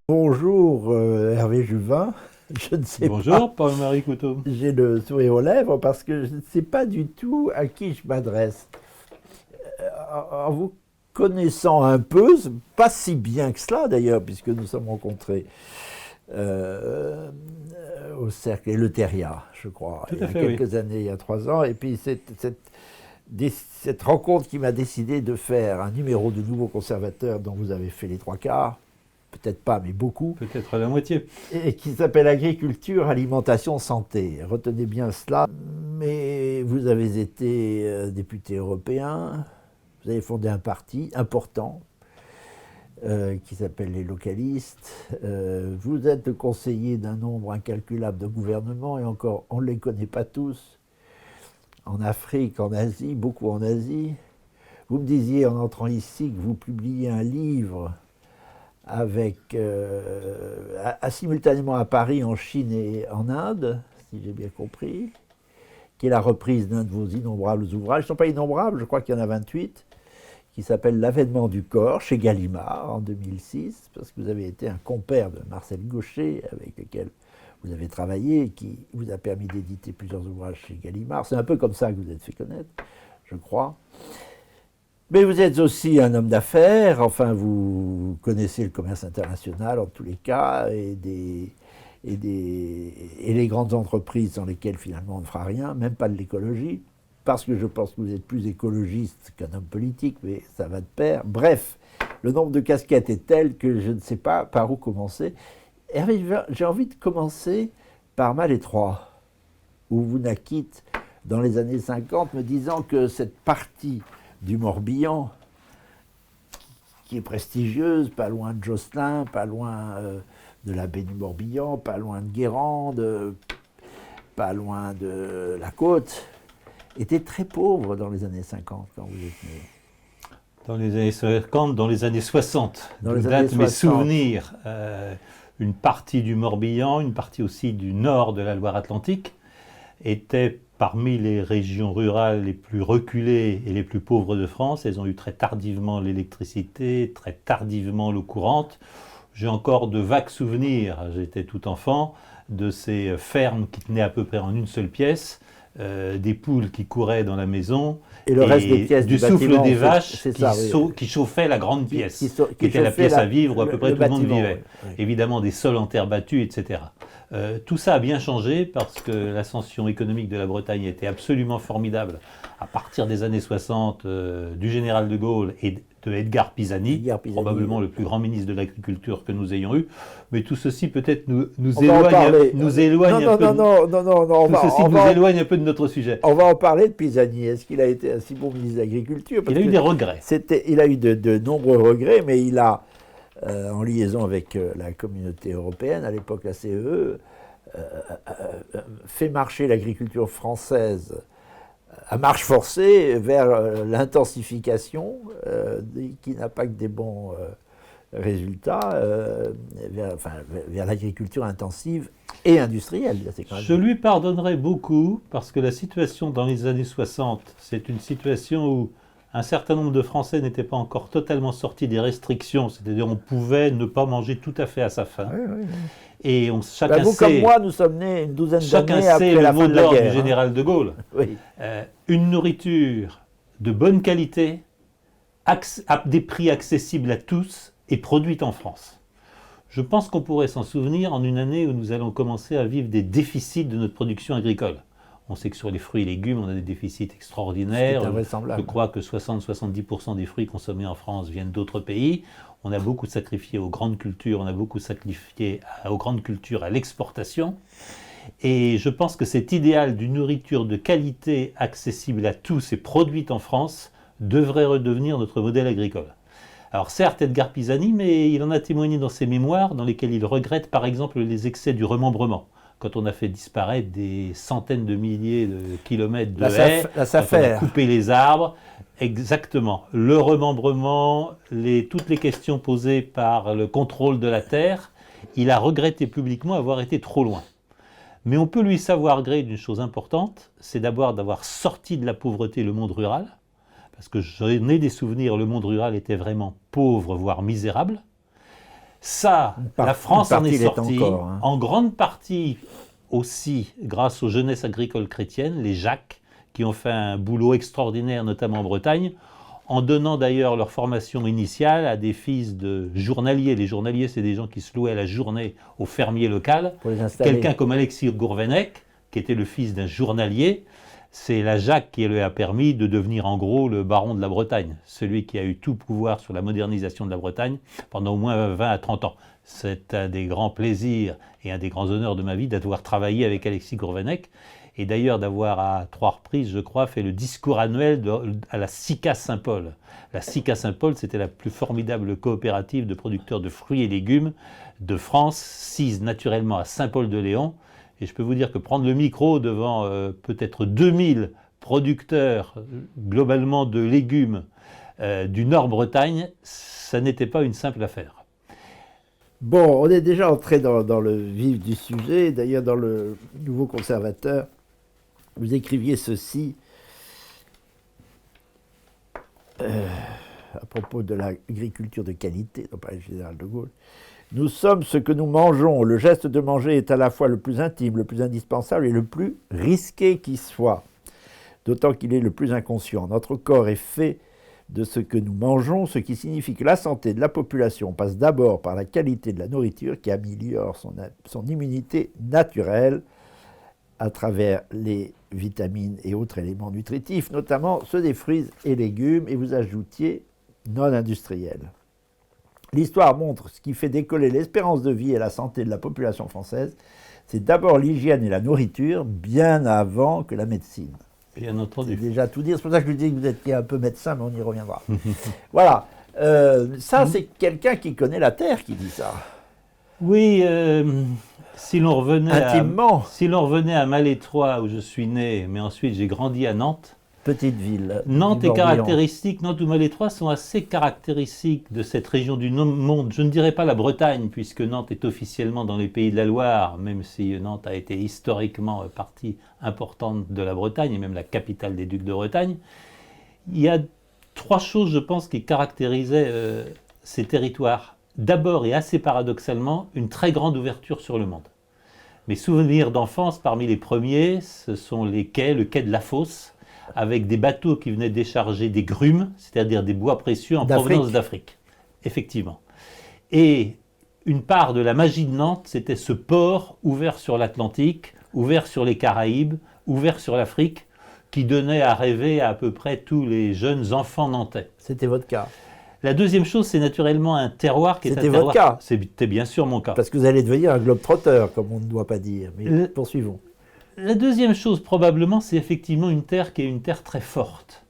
Bonjour Hervé Juvin, je ne sais pas, Bonjour, Paul-Marie Couteau. j'ai le sourire aux lèvres parce que je ne sais pas du tout à qui je m'adresse. En vous connaissant un peu, pas si bien que cela d'ailleurs, puisque nous sommes rencontrés euh, au Cercle et le Terriat, je crois, Tout il y à a fait, oui. quelques années, il y a 3 ans, et puis cette rencontre qui m'a décidé de faire un numéro de Nouveau Conservateur dont vous avez fait les trois quarts, peut-être pas, mais beaucoup, Peut-être la moitié. et qui s'appelle Agriculture, Alimentation, Santé. Retenez bien cela. Mais vous avez été député européen, vous avez fondé un parti important qui s'appelle les localistes. Vous êtes le conseiller d'un nombre incalculable de gouvernements, et encore, on ne les connaît pas tous. En Afrique, en Asie, beaucoup en Asie. Vous me disiez en entrant ici que vous publiez un livre avec simultanément à Paris, en Chine et en Inde, si j'ai bien compris, qui est la reprise d'un de vos innombrables ouvrages. Ils ne sont pas innombrables, je crois qu'il y en a 28, qui s'appelle L'avènement du corps, chez Gallimard, en 2006, parce que vous avez été un compère de Marcel Gaucher, avec lequel vous avez travaillé, et qui vous a permis d'éditer plusieurs ouvrages chez Gallimard. C'est un peu comme ça que vous êtes fait connaître, je crois. Mais vous êtes aussi un homme d'affaires, enfin vous connaissez le commerce international en tous les cas, et les grandes entreprises dans lesquelles finalement on ne fera rien, même pas de l'écologie, parce que je pense que vous êtes plus écologiste qu'un homme politique, mais ça va de pair. Bref, le nombre de casquettes est tel que je ne sais pas par où commencer. Hervé, j'ai envie de commencer par Malétroit, où vous naquites dans les années 50, me disant que cette partie du Morbihan, qui est prestigieuse, pas loin de Josselin, pas loin de la baie du Morbihan, pas loin de Guérande, pas loin de la côte, était très pauvre dans les années 50 quand vous êtes né. Dans les années 50, dans les années 60, Dans d'où les années datent mes 60. souvenirs. Une partie du Morbihan, une partie aussi du nord de la Loire-Atlantique, étaient parmi les régions rurales les plus reculées et les plus pauvres de France. Elles ont eu très tardivement l'électricité, très tardivement l'eau courante. J'ai encore de vagues souvenirs, j'étais tout enfant, de ces fermes qui tenaient à peu près en une seule pièce, des poules qui couraient dans la maison, Et le reste des pièces du du souffle bâtiment, des vaches c'est ça, oui. qui chauffaient la grande pièce, qui était la chauffait pièce à vivre où à peu près le tout le monde bâtiment, vivait. oui. Évidemment des sols en terre battue, etc. Tout ça a bien changé parce que l'ascension économique de la Bretagne était absolument formidable à partir des années 60 du général de Gaulle et de Edgar Pisani, probablement le plus grand ministre de l'Agriculture que nous ayons eu. Mais tout ceci peut-être nous éloigne un peu de notre sujet. On va en parler de Pisani. Est-ce qu'il a été un si bon ministre de l'Agriculture? Il a eu des regrets. Il a eu de nombreux regrets, mais il a, en liaison avec la communauté européenne, à l'époque la CEE, fait marcher l'agriculture française à marche forcée vers l'intensification, qui n'a pas que des bons résultats, vers l'agriculture intensive et industrielle. Je lui pardonnerai beaucoup parce que la situation dans les années 60, c'est une situation où un certain nombre de Français n'étaient pas encore totalement sortis des restrictions, c'est-à-dire on pouvait ne pas manger tout à fait à sa faim. Oui, oui. Et chacun vous sait, comme moi, nous sommes nés une douzaine d'années après le la mot fin de la d'ordre guerre. du général de Gaulle. Oui. Une nourriture de bonne qualité, à des prix accessibles à tous et produite en France. Je pense qu'on pourrait s'en souvenir en une année où nous allons commencer à vivre des déficits de notre production agricole. On sait que sur les fruits et légumes, on a des déficits extraordinaires. Je crois que 60-70% des fruits consommés en France viennent d'autres pays. On a beaucoup sacrifié aux grandes cultures, on a beaucoup sacrifié aux grandes cultures, à l'exportation. Et je pense que cet idéal d'une nourriture de qualité, accessible à tous et produite en France, devrait redevenir notre modèle agricole. Alors certes, Edgar Pisani, mais il en a témoigné dans ses mémoires, dans lesquels il regrette par exemple les excès du remembrement. Quand on a fait disparaître des centaines de milliers de kilomètres de haies, quand on a coupé les arbres, exactement. Le remembrement, toutes les questions posées par le contrôle de la terre, il a regretté publiquement avoir été trop loin. Mais on peut lui savoir gré d'une chose importante, c'est d'abord d'avoir sorti de la pauvreté le monde rural, parce que j'en ai des souvenirs, le monde rural était vraiment pauvre, voire misérable. Ça, la France en est sortie, encore, hein. en grande partie aussi grâce aux jeunesses agricoles chrétiennes, les Jacques, qui ont fait un boulot extraordinaire, notamment en Bretagne, en donnant d'ailleurs leur formation initiale à des fils de journaliers. Les journaliers, c'est des gens qui se louaient à la journée au fermier local. Pour les installer. Quelqu'un comme Alexis Gourvenec, qui était le fils d'un journalier, c'est la Jacques qui lui a permis de devenir en gros le baron de la Bretagne, celui qui a eu tout pouvoir sur la modernisation de la Bretagne pendant au moins 20 à 30 ans. C'est un des grands plaisirs et un des grands honneurs de ma vie d'avoir travaillé avec Alexis Gourvenec et d'ailleurs d'avoir à 3 reprises, je crois, fait le discours annuel à la SICA Saint-Paul. La SICA Saint-Paul, c'était la plus formidable coopérative de producteurs de fruits et légumes de France, sise naturellement à Saint-Paul-de-Léon. Et je peux vous dire que prendre le micro devant peut-être 2000 producteurs globalement de légumes du Nord-Bretagne, ça n'était pas une simple affaire. Bon, on est déjà entré dans le vif du sujet. D'ailleurs, dans le Nouveau Conservateur, vous écriviez ceci à propos de l'agriculture de qualité, dont parlait le général de Gaulle. Nous sommes ce que nous mangeons. Le geste de manger est à la fois le plus intime, le plus indispensable et le plus risqué qui soit, d'autant qu'il est le plus inconscient. Notre corps est fait de ce que nous mangeons, ce qui signifie que la santé de la population passe d'abord par la qualité de la nourriture qui améliore son immunité naturelle à travers les vitamines et autres éléments nutritifs, notamment ceux des fruits et légumes, et vous ajoutiez non industriels. L'histoire montre ce qui fait décoller l'espérance de vie et la santé de la population française. C'est d'abord l'hygiène et la nourriture, bien avant que la médecine. Bien entendu. C'est déjà tout dire. C'est pour ça que je lui dis que vous étiez un peu médecin, mais on y reviendra. Voilà. Ça, c'est quelqu'un qui connaît la terre qui dit ça. Oui, si l'on revenait intimement. Si l'on revenait à Malétroit, où je suis né, mais ensuite j'ai grandi à Nantes. Petite ville. Nantes est caractéristique, Nantes ou Malétroit sont assez caractéristiques de cette région du monde. Je ne dirais pas la Bretagne, puisque Nantes est officiellement dans les Pays de la Loire, même si Nantes a été historiquement partie importante de la Bretagne, et même la capitale des ducs de Bretagne. Il y a 3 choses, je pense, qui caractérisaient ces territoires. D'abord, et assez paradoxalement, une très grande ouverture sur le monde. Mes souvenirs d'enfance, parmi les premiers, ce sont les quais, le quai de la Fosse, avec des bateaux qui venaient décharger des grumes, c'est-à-dire des bois précieux en provenance d'Afrique. Effectivement. Et une part de la magie de Nantes, c'était ce port ouvert sur l'Atlantique, ouvert sur les Caraïbes, ouvert sur l'Afrique, qui donnait à rêver à peu près tous les jeunes enfants nantais. C'était votre cas. La deuxième chose, c'est naturellement un terroir qui est un terroir... C'était votre cas. C'était bien sûr mon cas. Parce que vous allez devenir un globe-trotteur, comme on ne doit pas dire. Mais poursuivons. La deuxième chose, probablement, c'est effectivement une terre qui est une terre très forte.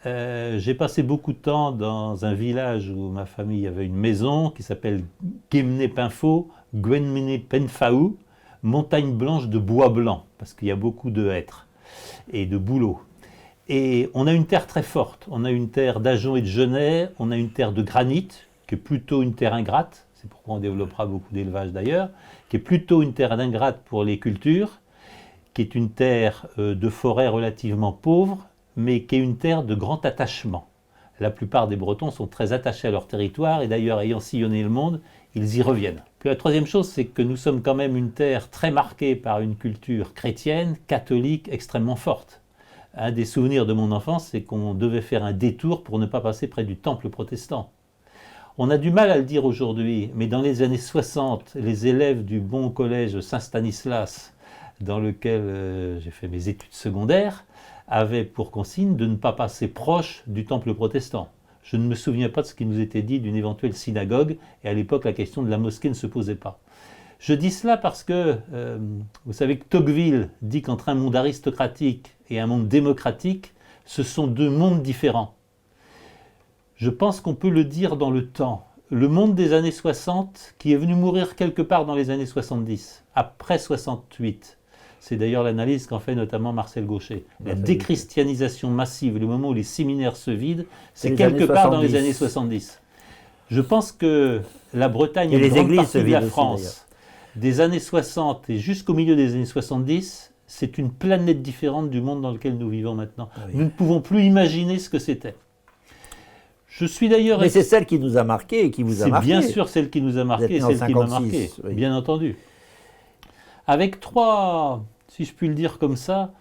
J'ai passé beaucoup de temps dans un village où ma famille avait une maison qui s'appelle Guémené-Pinfo, Gwenmené-Penfaou, montagne blanche de bois blanc, parce qu'il y a beaucoup de hêtres et de bouleaux. Et on a une terre très forte. On a une terre d'ajonc et de genêt, on a une terre de granit, qui est plutôt une terre ingrate, c'est pourquoi on développera beaucoup d'élevage d'ailleurs, qui est plutôt une terre ingrate pour les cultures, qui est une terre de forêt relativement pauvre, mais qui est une terre de grand attachement. La plupart des Bretons sont très attachés à leur territoire, et d'ailleurs, ayant sillonné le monde, ils y reviennent. Puis la troisième chose, c'est que nous sommes quand même une terre très marquée par une culture chrétienne, catholique, extrêmement forte. Un des souvenirs de mon enfance, c'est qu'on devait faire un détour pour ne pas passer près du temple protestant. On a du mal à le dire aujourd'hui, mais dans les années 60, les élèves du bon collège Saint-Stanislas, dans lequel j'ai fait mes études secondaires, avaient pour consigne de ne pas passer proche du temple protestant. Je ne me souviens pas de ce qui nous était dit d'une éventuelle synagogue, et à l'époque la question de la mosquée ne se posait pas. Je dis cela parce que, vous savez que Tocqueville dit qu'entre un monde aristocratique et un monde démocratique, ce sont 2 mondes différents. Je pense qu'on peut le dire dans le temps. Le monde des années 60, qui est venu mourir quelque part dans les années 70, après 68, c'est d'ailleurs l'analyse qu'en fait notamment Marcel Gauchet. La déchristianisation massive, le moment où les séminaires se vident, c'est quelque part dans les années 70. Je pense que la Bretagne et une grande partie de la France, des années 60 et jusqu'au milieu des années 70, c'est une planète différente du monde dans lequel nous vivons maintenant. Oui. Nous ne pouvons plus imaginer ce que c'était. Je suis d'ailleurs... Mais c'est celle qui nous a marqué et qui vous a marqué. C'est bien sûr celle qui nous a marqué, Vous êtes né en celle qui m'a 56, marqué, oui. bien entendu. Avec trois, si je puis le dire comme ça,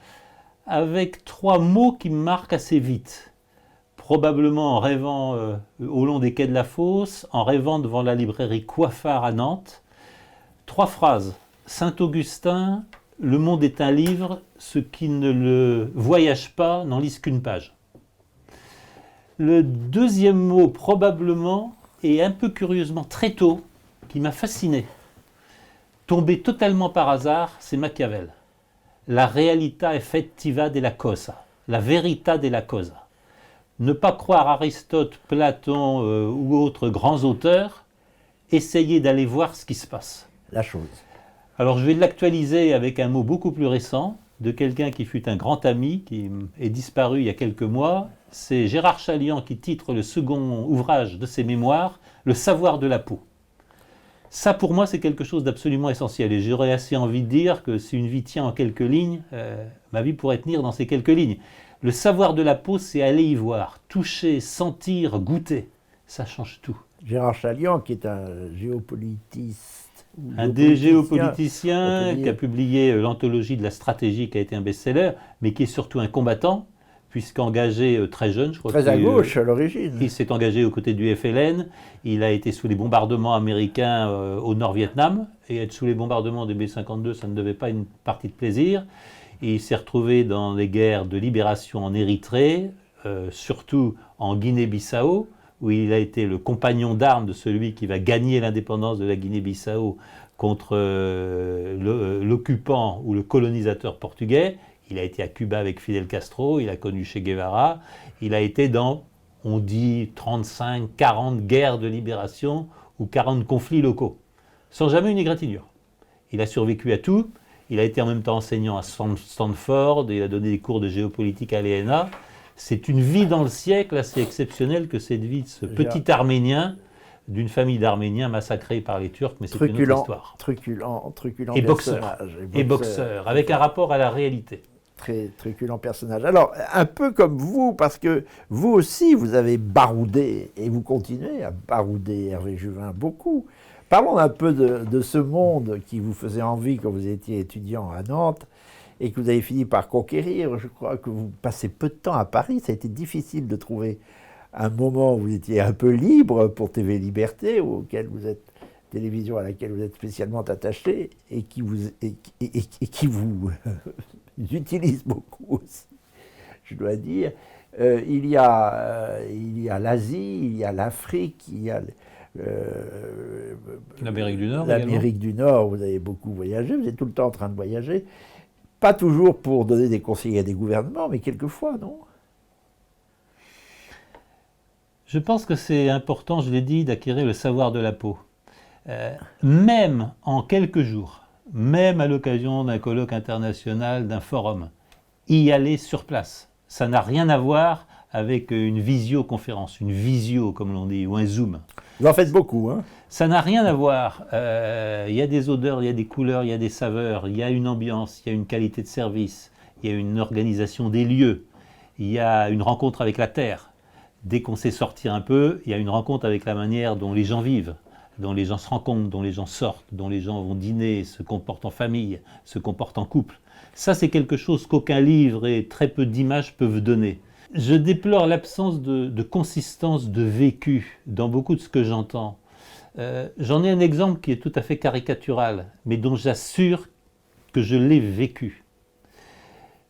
avec trois mots qui me marquent assez vite. Probablement en rêvant au long des quais de la Fosse, en rêvant devant la librairie Coiffard à Nantes. Trois phrases. Saint-Augustin, le monde est un livre, ceux qui ne le voyagent pas n'en lisent qu'une page. Le deuxième mot, probablement, et un peu curieusement très tôt, qui m'a fasciné, tombé totalement par hasard, c'est Machiavel. La realtà effettiva della cosa, la verità della cosa. Ne pas croire Aristote, Platon ou autres grands auteurs, essayez d'aller voir ce qui se passe. La chose. Alors je vais l'actualiser avec un mot beaucoup plus récent, de quelqu'un qui fut un grand ami, qui est disparu il y a quelques mois. C'est Gérard Chaliand qui titre le second ouvrage de ses mémoires, Le savoir de la peau. Ça, pour moi, c'est quelque chose d'absolument essentiel. Et j'aurais assez envie de dire que si une vie tient en quelques lignes, ma vie pourrait tenir dans ces quelques lignes. Le savoir de la peau, c'est aller y voir, toucher, sentir, goûter. Ça change tout. Gérard Chaliand, qui est un géopolitiste. Un des géopoliticiens qui a publié l'anthologie de la stratégie, qui a été un best-seller, mais qui est surtout un combattant, puisqu'engagé très jeune, je crois. Très à gauche à l'origine. Il s'est engagé aux côtés du FLN, il a été sous les bombardements américains au Nord-Vietnam, et être sous les bombardements des B-52, ça ne devait pas une partie de plaisir. Et il s'est retrouvé dans les guerres de libération en Érythrée, surtout en Guinée-Bissau, où il a été le compagnon d'armes de celui qui va gagner l'indépendance de la Guinée-Bissau contre l'occupant ou le colonisateur portugais. Il a été à Cuba avec Fidel Castro, il a connu Che Guevara, il a été dans, on dit, 35, 40 guerres de libération ou 40 conflits locaux, sans jamais une égratignure. Il a survécu à tout, il a été en même temps enseignant à Stanford, il a donné des cours de géopolitique à l'ENA. C'est une vie dans le siècle assez exceptionnelle que cette vie de ce petit Arménien, d'une famille d'Arméniens massacrés par les Turcs, mais c'est une autre histoire. Truculent et boxeur, avec un rapport à la réalité. Très truculent personnage. Alors, un peu comme vous, parce que vous aussi, vous avez baroudé, et vous continuez à barouder Hervé Juvin beaucoup. Parlons un peu de ce monde qui vous faisait envie quand vous étiez étudiant à Nantes, et que vous avez fini par conquérir. Je crois que vous passez peu de temps à Paris. Ça a été difficile de trouver un moment où vous étiez un peu libre pour TV Liberté, auquel vous êtes, télévision à laquelle vous êtes spécialement attaché, et qui vous utilise beaucoup aussi, je dois dire. Il y a l'Asie, il y a l'Afrique, il y a l'Amérique du Nord. L'Amérique du Nord, vous avez beaucoup voyagé, vous êtes tout le temps en train de voyager. Pas toujours pour donner des conseils à des gouvernements, mais quelquefois, non? Je pense que c'est important, je l'ai dit, d'acquérir le savoir de la peau. Même en quelques jours, même à l'occasion d'un colloque international, d'un forum, y aller sur place. Ça n'a rien à voir avec une visioconférence, une visio comme l'on dit, ou un zoom. Vous en faites beaucoup, hein? Ça n'a rien à voir. Il y a des odeurs, il y a des couleurs, il y a des saveurs, il y a une ambiance, il y a une qualité de service, il y a une organisation des lieux, il y a une rencontre avec la terre. Dès qu'on sait sortir un peu, il y a une rencontre avec la manière dont les gens vivent, dont les gens se rencontrent, dont les gens sortent, dont les gens vont dîner, se comportent en famille, se comportent en couple. Ça, c'est quelque chose qu'aucun livre et très peu d'images peuvent donner. Je déplore l'absence de consistance, de vécu dans beaucoup de ce que j'entends. J'en ai un exemple qui est tout à fait caricatural, mais dont j'assure que je l'ai vécu.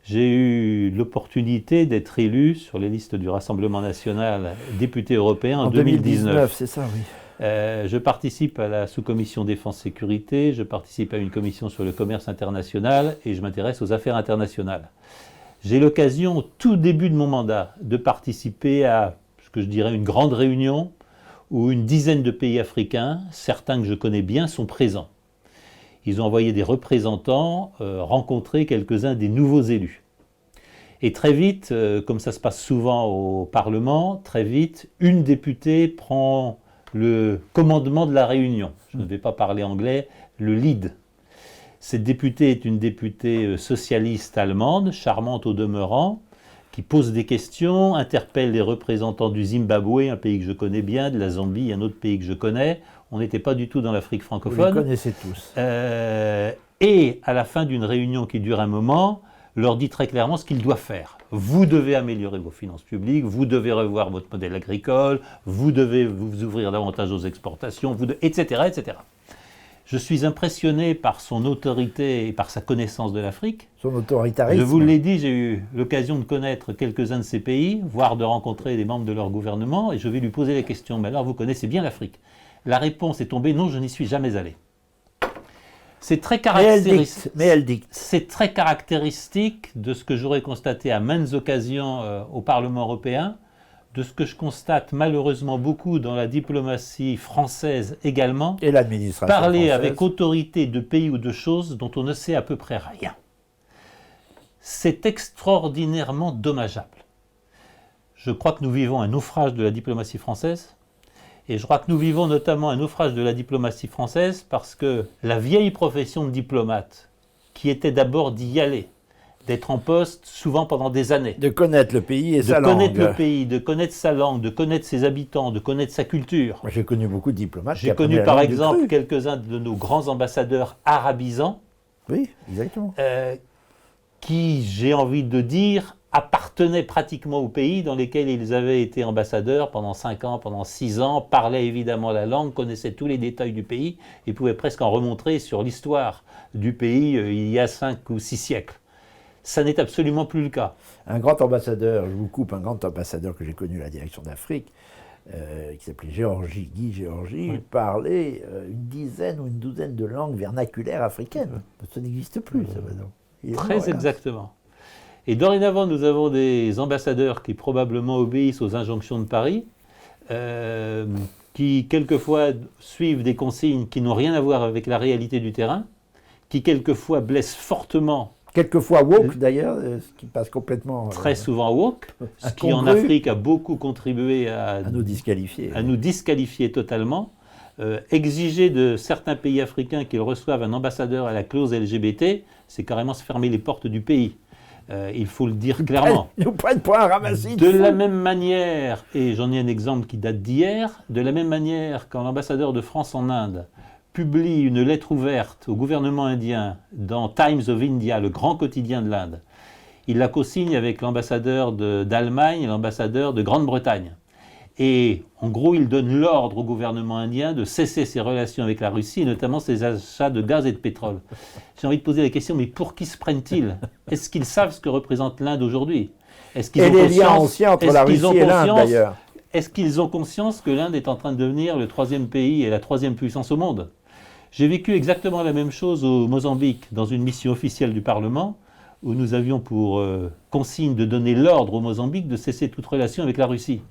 J'ai eu l'opportunité d'être élu sur les listes du Rassemblement national député européen en 2019. C'est ça, oui. Je participe à la sous-commission défense-sécurité, je participe à une commission sur le commerce international et je m'intéresse aux affaires internationales. J'ai l'occasion, au tout début de mon mandat, de participer à ce que je dirais une grande réunion où une dizaine de pays africains, certains que je connais bien, sont présents. Ils ont envoyé des représentants rencontrer quelques-uns des nouveaux élus. Et très vite, comme ça se passe souvent au Parlement, très vite, une députée prend le commandement de la réunion. Je ne vais pas parler anglais, le lead. Cette députée est une députée socialiste allemande, charmante au demeurant, qui pose des questions, interpelle les représentants du Zimbabwe, un pays que je connais bien, de la Zambie, un autre pays que je connais. On n'était pas du tout dans l'Afrique francophone. Vous les connaissez tous. Et à la fin d'une réunion qui dure un moment, leur dit très clairement ce qu'ils doivent faire. Vous devez améliorer vos finances publiques, vous devez revoir votre modèle agricole, vous devez vous ouvrir davantage aux exportations, etc., etc. Je suis impressionné par son autorité et par sa connaissance de l'Afrique. Son autoritarisme. Je vous l'ai dit, j'ai eu l'occasion de connaître quelques-uns de ces pays, voire de rencontrer des membres de leur gouvernement, et je vais lui poser la question, mais alors vous connaissez bien l'Afrique? La réponse est tombée, non, je n'y suis jamais allé. C'est très caractéristique. Mais elle dicte. C'est très caractéristique de ce que j'aurais constaté à maintes occasions au Parlement européen, de ce que je constate malheureusement beaucoup dans la diplomatie française également. Et l'administration parler française. avec autorité de pays ou de choses dont on ne sait à peu près rien. C'est extraordinairement dommageable. Je crois que nous vivons un naufrage de la diplomatie française. Et je crois que nous vivons notamment un naufrage de la diplomatie française parce que la vieille profession de diplomate, qui était d'abord d'y aller, d'être en poste souvent pendant des années, De connaître le pays et sa de langue. connaître le pays, de connaître sa langue, de connaître ses habitants, de connaître sa culture. Moi, j'ai connu beaucoup de diplomates. qui J'ai apprenaient connu la par langue du exemple cru. quelques-uns de nos grands ambassadeurs arabisants Oui, exactement. qui, j'ai envie de dire, appartenaient pratiquement aux pays dans lesquels ils avaient été ambassadeurs pendant 5 ans, pendant 6 ans, parlaient évidemment la langue, connaissaient tous les détails du pays et pouvaient presque en remontrer sur l'histoire du pays il y a 5 ou 6 siècles. Ça n'est absolument plus le cas. Un grand ambassadeur, je vous coupe, un grand ambassadeur que j'ai connu à la direction d'Afrique, qui s'appelait Guy Géorgie, Oui. parlait une dizaine ou une douzaine de langues vernaculaires africaines. Ça n'existe plus, ça maintenant. Il est Très mort, hélas. exactement. Et dorénavant, nous avons des ambassadeurs qui probablement obéissent aux injonctions de Paris, qui quelquefois suivent des consignes qui n'ont rien à voir avec la réalité du terrain, qui quelquefois blessent fortement, Quelquefois woke d'ailleurs, ce qui passe complètement très souvent woke, ce qui en incongru. Afrique a beaucoup contribué à nous disqualifier. à nous disqualifier totalement. Exiger de certains pays africains qu'ils reçoivent un ambassadeur à la clause LGBT, c'est carrément se fermer les portes du pays. Il faut le dire clairement. Ils nous prennent pour un ramassis De fous. la même manière, et j'en ai un exemple qui date d'hier, de la même manière quand l'ambassadeur de France en Inde publie une lettre ouverte au gouvernement indien dans Times of India, le grand quotidien de l'Inde, il la co-signe avec l'ambassadeur d'Allemagne et l'ambassadeur de Grande-Bretagne. Et en gros, il donne l'ordre au gouvernement indien de cesser ses relations avec la Russie, et notamment ses achats de gaz et de pétrole. J'ai envie de poser la question, mais pour qui se prennent-ils? Est-ce qu'ils savent ce que représente l'Inde aujourd'hui? Est-ce qu'ils Et ont les liens conscience- anciens entre est-ce la qu'ils ont Russie et l'Inde conscience- d'ailleurs. Est-ce qu'ils ont conscience que l'Inde est en train de devenir le 3e pays et la 3e puissance au monde? J'ai vécu exactement la même chose au Mozambique, dans une mission officielle du Parlement, où nous avions pour consigne de donner l'ordre au Mozambique de cesser toute relation avec la Russie.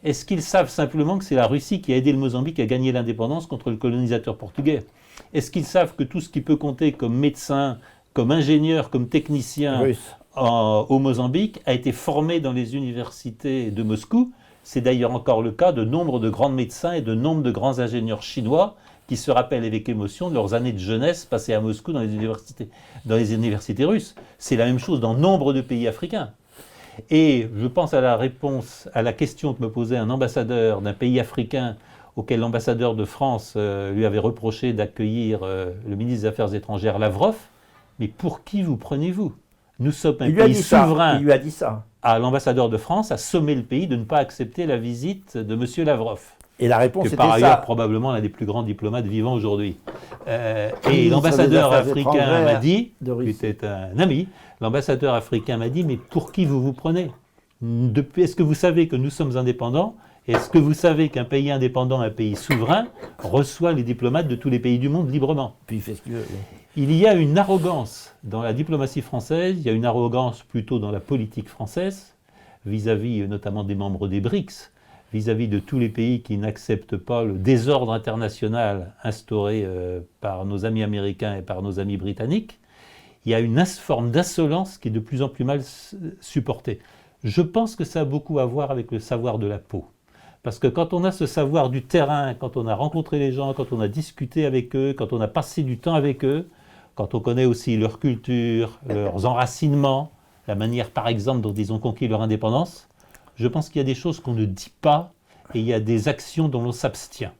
Est-ce qu'ils savent simplement que c'est la Russie qui a aidé le Mozambique à gagner l'indépendance contre le colonisateur portugais? Est-ce qu'ils savent que tout ce qui peut compter comme médecin, comme ingénieur, comme technicien Russe. au Mozambique a été formé dans les universités de Moscou? C'est d'ailleurs encore le cas de nombre de grands médecins et de nombre de grands ingénieurs chinois qui se rappellent avec émotion de leurs années de jeunesse passées à Moscou dans les universités russes. C'est la même chose dans nombre de pays africains. Et je pense à la réponse à la question que me posait un ambassadeur d'un pays africain auquel l'ambassadeur de France lui avait reproché d'accueillir le ministre des Affaires étrangères Lavrov. Mais pour qui vous prenez-vous? Nous sommes un Il lui a pays dit ça. souverain. Il lui a dit ça. À l'ambassadeur de France a sommé le pays de ne pas accepter la visite de M. Lavrov, Et la réponse que était par ailleurs ça. probablement l'un des plus grands diplomates vivants aujourd'hui. Et Ministre l'ambassadeur des Affaires africain étrangères m'a dit, de qui Russie. était un ami, l'ambassadeur africain m'a dit, mais pour qui vous vous prenez? Est-ce que vous savez que nous sommes indépendants? Est-ce que vous savez qu'un pays indépendant, un pays souverain, reçoit les diplomates de tous les pays du monde librement? Puis il fait ce qu'il veut. Il y a une arrogance dans la diplomatie française, il y a une arrogance plutôt dans la politique française, vis-à-vis notamment des membres des BRICS, vis-à-vis de tous les pays qui n'acceptent pas le désordre international instauré par nos amis américains et par nos amis britanniques. Il y a une forme d'insolence qui est de plus en plus mal supportée. Je pense que ça a beaucoup à voir avec le savoir de la peau. Parce que quand on a ce savoir du terrain, quand on a rencontré les gens, quand on a discuté avec eux, quand on a passé du temps avec eux, quand on connaît aussi leur culture, leurs enracinements, la manière par exemple dont ils ont conquis leur indépendance, je pense qu'il y a des choses qu'on ne dit pas et il y a des actions dont l'on s'abstient.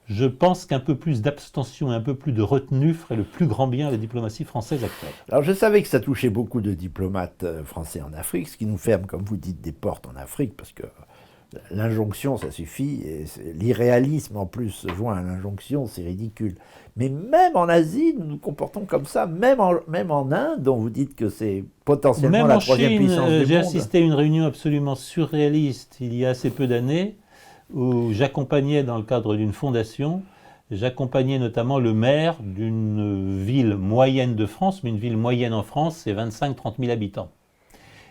Je pense qu'un peu plus d'abstention et un peu plus de retenue ferait le plus grand bien à la diplomatie française actuelle. Alors je savais que ça touchait beaucoup de diplomates français en Afrique, ce qui nous ferme, comme vous dites, des portes en Afrique, parce que l'injonction, ça suffit, et l'irréalisme en plus joint à l'injonction, c'est ridicule. Mais même en Asie, nous nous comportons comme ça, même en Inde, dont vous dites que c'est potentiellement la troisième puissance du monde. J'ai assisté à une réunion absolument surréaliste il y a assez peu d'années, où j'accompagnais dans le cadre d'une fondation, j'accompagnais notamment le maire d'une ville moyenne de France, mais une ville moyenne en France, c'est 25-30 000 habitants.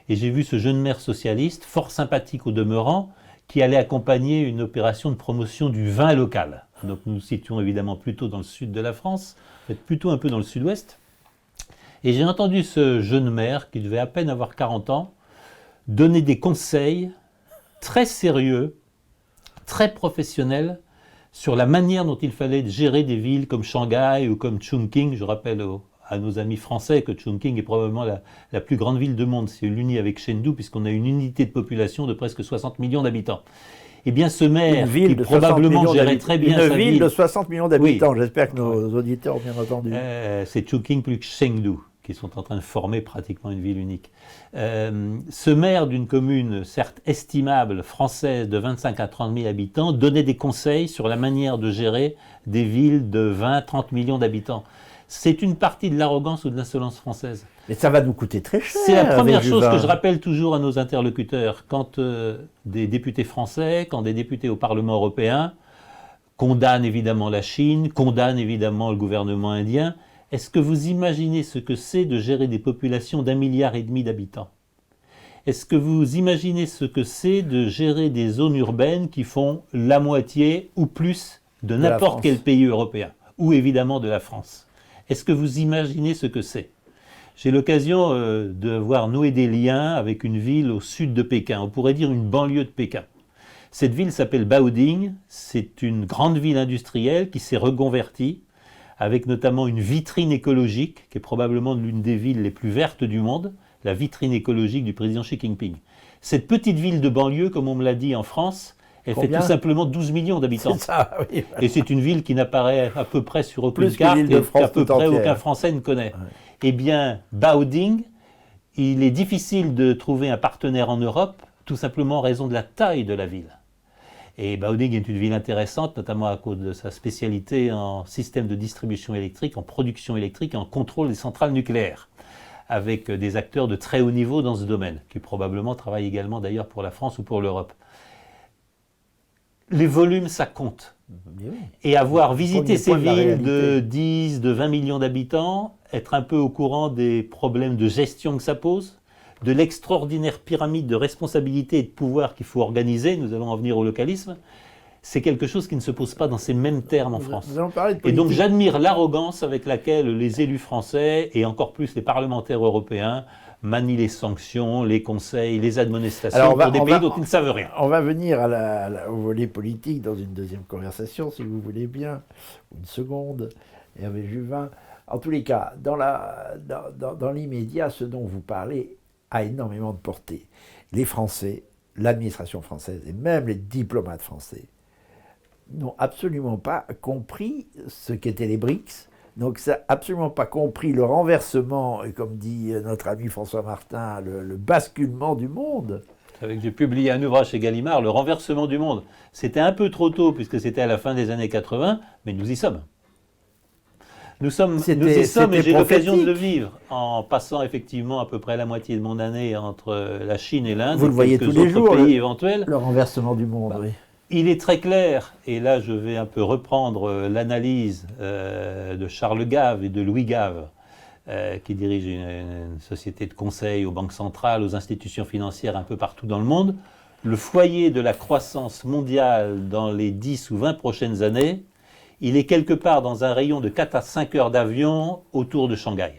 Et j'ai vu ce jeune maire socialiste, fort sympathique au demeurant, qui allait accompagner une opération de promotion du vin local. Donc nous nous situons évidemment plutôt dans le sud de la France, plutôt un peu dans le sud-ouest. Et j'ai entendu ce jeune maire, qui devait à peine avoir 40 ans, donner des conseils très sérieux, très professionnels, sur la manière dont il fallait gérer des villes comme Shanghai ou comme Chongqing. Je rappelle à nos amis français que Chongqing est probablement la plus grande ville du monde. C'est l'uni avec Chengdu, puisqu'on a une unité de population de presque 60 millions d'habitants. Eh bien, ce maire, qui probablement gérait très bien sa ville... Une ville de 60 millions d'habitants, oui. J'espère que nos auditeurs ont bien entendu. C'est Chongqing plus que Chengdu, qui sont en train de former pratiquement une ville unique. Ce maire d'une commune, certes estimable, française, de 25 à 30 000 habitants, donnait des conseils sur la manière de gérer des villes de 20-30 millions d'habitants. C'est une partie de l'arrogance ou de l'insolence française. Mais ça va nous coûter très cher. C'est la première chose que je rappelle toujours à nos interlocuteurs. Quand des députés français, quand des députés au Parlement européen condamnent évidemment la Chine, condamnent évidemment le gouvernement indien, est-ce que vous imaginez ce que c'est de gérer des populations d'1,5 milliard d'habitants? Est-ce que vous imaginez ce que c'est de gérer des zones urbaines qui font la moitié ou plus de n'importe quel pays européen, ou évidemment de la France? Est-ce que vous imaginez ce que c'est? J'ai l'occasion de voir nouer des liens avec une ville au sud de Pékin, on pourrait dire une banlieue de Pékin. Cette ville s'appelle Baoding, c'est une grande ville industrielle qui s'est reconvertie, avec notamment une vitrine écologique, qui est probablement l'une des villes les plus vertes du monde, la vitrine écologique du président Xi Jinping. Cette petite ville de banlieue, comme on me l'a dit en France, elle fait tout simplement 12 millions d'habitants. C'est ça, oui. Et c'est une ville qui n'apparaît à peu près sur aucune carte et qu'à peu près aucun Français ne connaît. Ouais. Eh bien, Baoding, il est difficile de trouver un partenaire en Europe, tout simplement en raison de la taille de la ville. Et Baoding est une ville intéressante, notamment à cause de sa spécialité en système de distribution électrique, en production électrique et en contrôle des centrales nucléaires, avec des acteurs de très haut niveau dans ce domaine, qui probablement travaillent également d'ailleurs pour la France ou pour l'Europe. Les volumes, ça compte. Et avoir visité ces villes de 10, de 20 millions d'habitants, être un peu au courant des problèmes de gestion que ça pose, de l'extraordinaire pyramide de responsabilité et de pouvoir qu'il faut organiser, nous allons en venir au localisme, c'est quelque chose qui ne se pose pas dans ces mêmes termes en France. Et donc j'admire l'arrogance avec laquelle les élus français, et encore plus les parlementaires européens, manient les sanctions, les conseils, les admonestations pour des pays dont ils ne savent rien. On va venir au volet politique dans une deuxième conversation, si vous voulez bien, une seconde, et avec Juvin. En tous les cas, dans l'immédiat, ce dont vous parlez a énormément de portée. Les Français, l'administration française et même les diplomates français n'ont absolument pas compris ce qu'étaient les BRICS. Donc, ça n'a absolument pas compris le renversement, et comme dit notre ami François Martin, le basculement du monde. Vous savez que j'ai publié un ouvrage chez Gallimard, Le renversement du monde. C'était un peu trop tôt, puisque c'était à la fin des années 80, mais nous y sommes. Nous y sommes et j'ai l'occasion de le vivre, en passant effectivement à peu près la moitié de mon année entre la Chine et l'Inde. Vous le voyez tous les jours, pays éventuels. Le renversement du monde, oui. Il est très clair, et là je vais un peu reprendre l'analyse de Charles Gave et de Louis Gave, qui dirige une société de conseil aux banques centrales, aux institutions financières un peu partout dans le monde. Le foyer de la croissance mondiale dans les 10 ou 20 prochaines années, il est quelque part dans un rayon de 4 à 5 heures d'avion autour de Shanghai.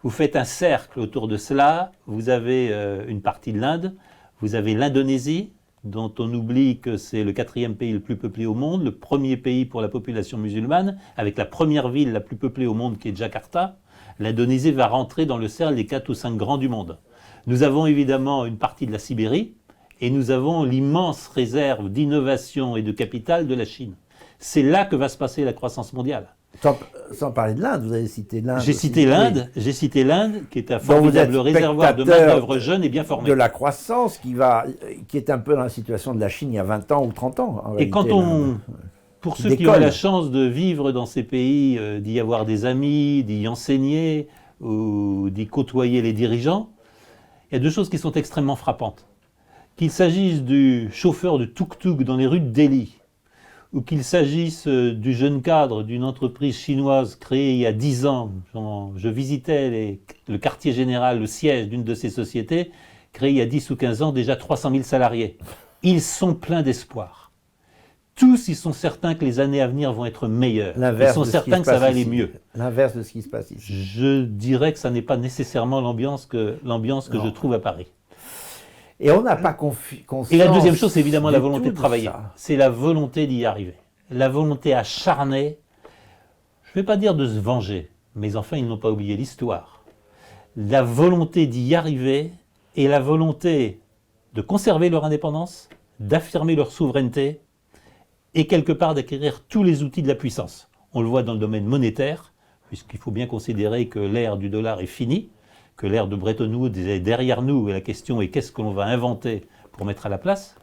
Vous faites un cercle autour de cela, vous avez une partie de l'Inde, vous avez l'Indonésie, dont on oublie que c'est le 4e pays le plus peuplé au monde, le 1er pays pour la population musulmane, avec la première ville la plus peuplée au monde qui est Jakarta. L'Indonésie va rentrer dans le cercle des 4 ou 5 grands du monde. Nous avons évidemment une partie de la Sibérie et nous avons l'immense réserve d'innovation et de capital de la Chine. C'est là que va se passer la croissance mondiale. Sans parler de l'Inde, vous avez cité l'Inde. J'ai cité l'Inde, qui est un formidable réservoir de main-d'œuvre jeune et bien formée. De la croissance qui est un peu dans la situation de la Chine il y a 20 ans ou 30 ans. Et quand pour ceux qui ont la chance de vivre dans ces pays, d'y avoir des amis, d'y enseigner ou d'y côtoyer les dirigeants, il y a deux choses qui sont extrêmement frappantes. Qu'il s'agisse du chauffeur de tuk-tuk dans les rues de Delhi, ou qu'il s'agisse du jeune cadre d'une entreprise chinoise créée il y a 10 ans. Je visitais le quartier général, le siège d'une de ces sociétés, créée il y a 10 ou 15 ans, déjà 300 000 salariés. Ils sont pleins d'espoir. Tous, ils sont certains que les années à venir vont être meilleures. Ils sont certains que ça va aller mieux. L'inverse de ce qui se passe ici. Je dirais que ça n'est pas nécessairement l'ambiance que je trouve à Paris. Et on n'a pas conscience. Et la deuxième chose, c'est évidemment la volonté de travailler. C'est la volonté d'y arriver. La volonté acharnée, je ne vais pas dire de se venger, mais enfin, ils n'ont pas oublié l'histoire. La volonté d'y arriver et la volonté de conserver leur indépendance, d'affirmer leur souveraineté et quelque part d'acquérir tous les outils de la puissance. On le voit dans le domaine monétaire, puisqu'il faut bien considérer que l'ère du dollar est finie, que l'ère de Bretton Woods est derrière nous, et la question est qu'est-ce que l'on va inventer pour mettre à la place.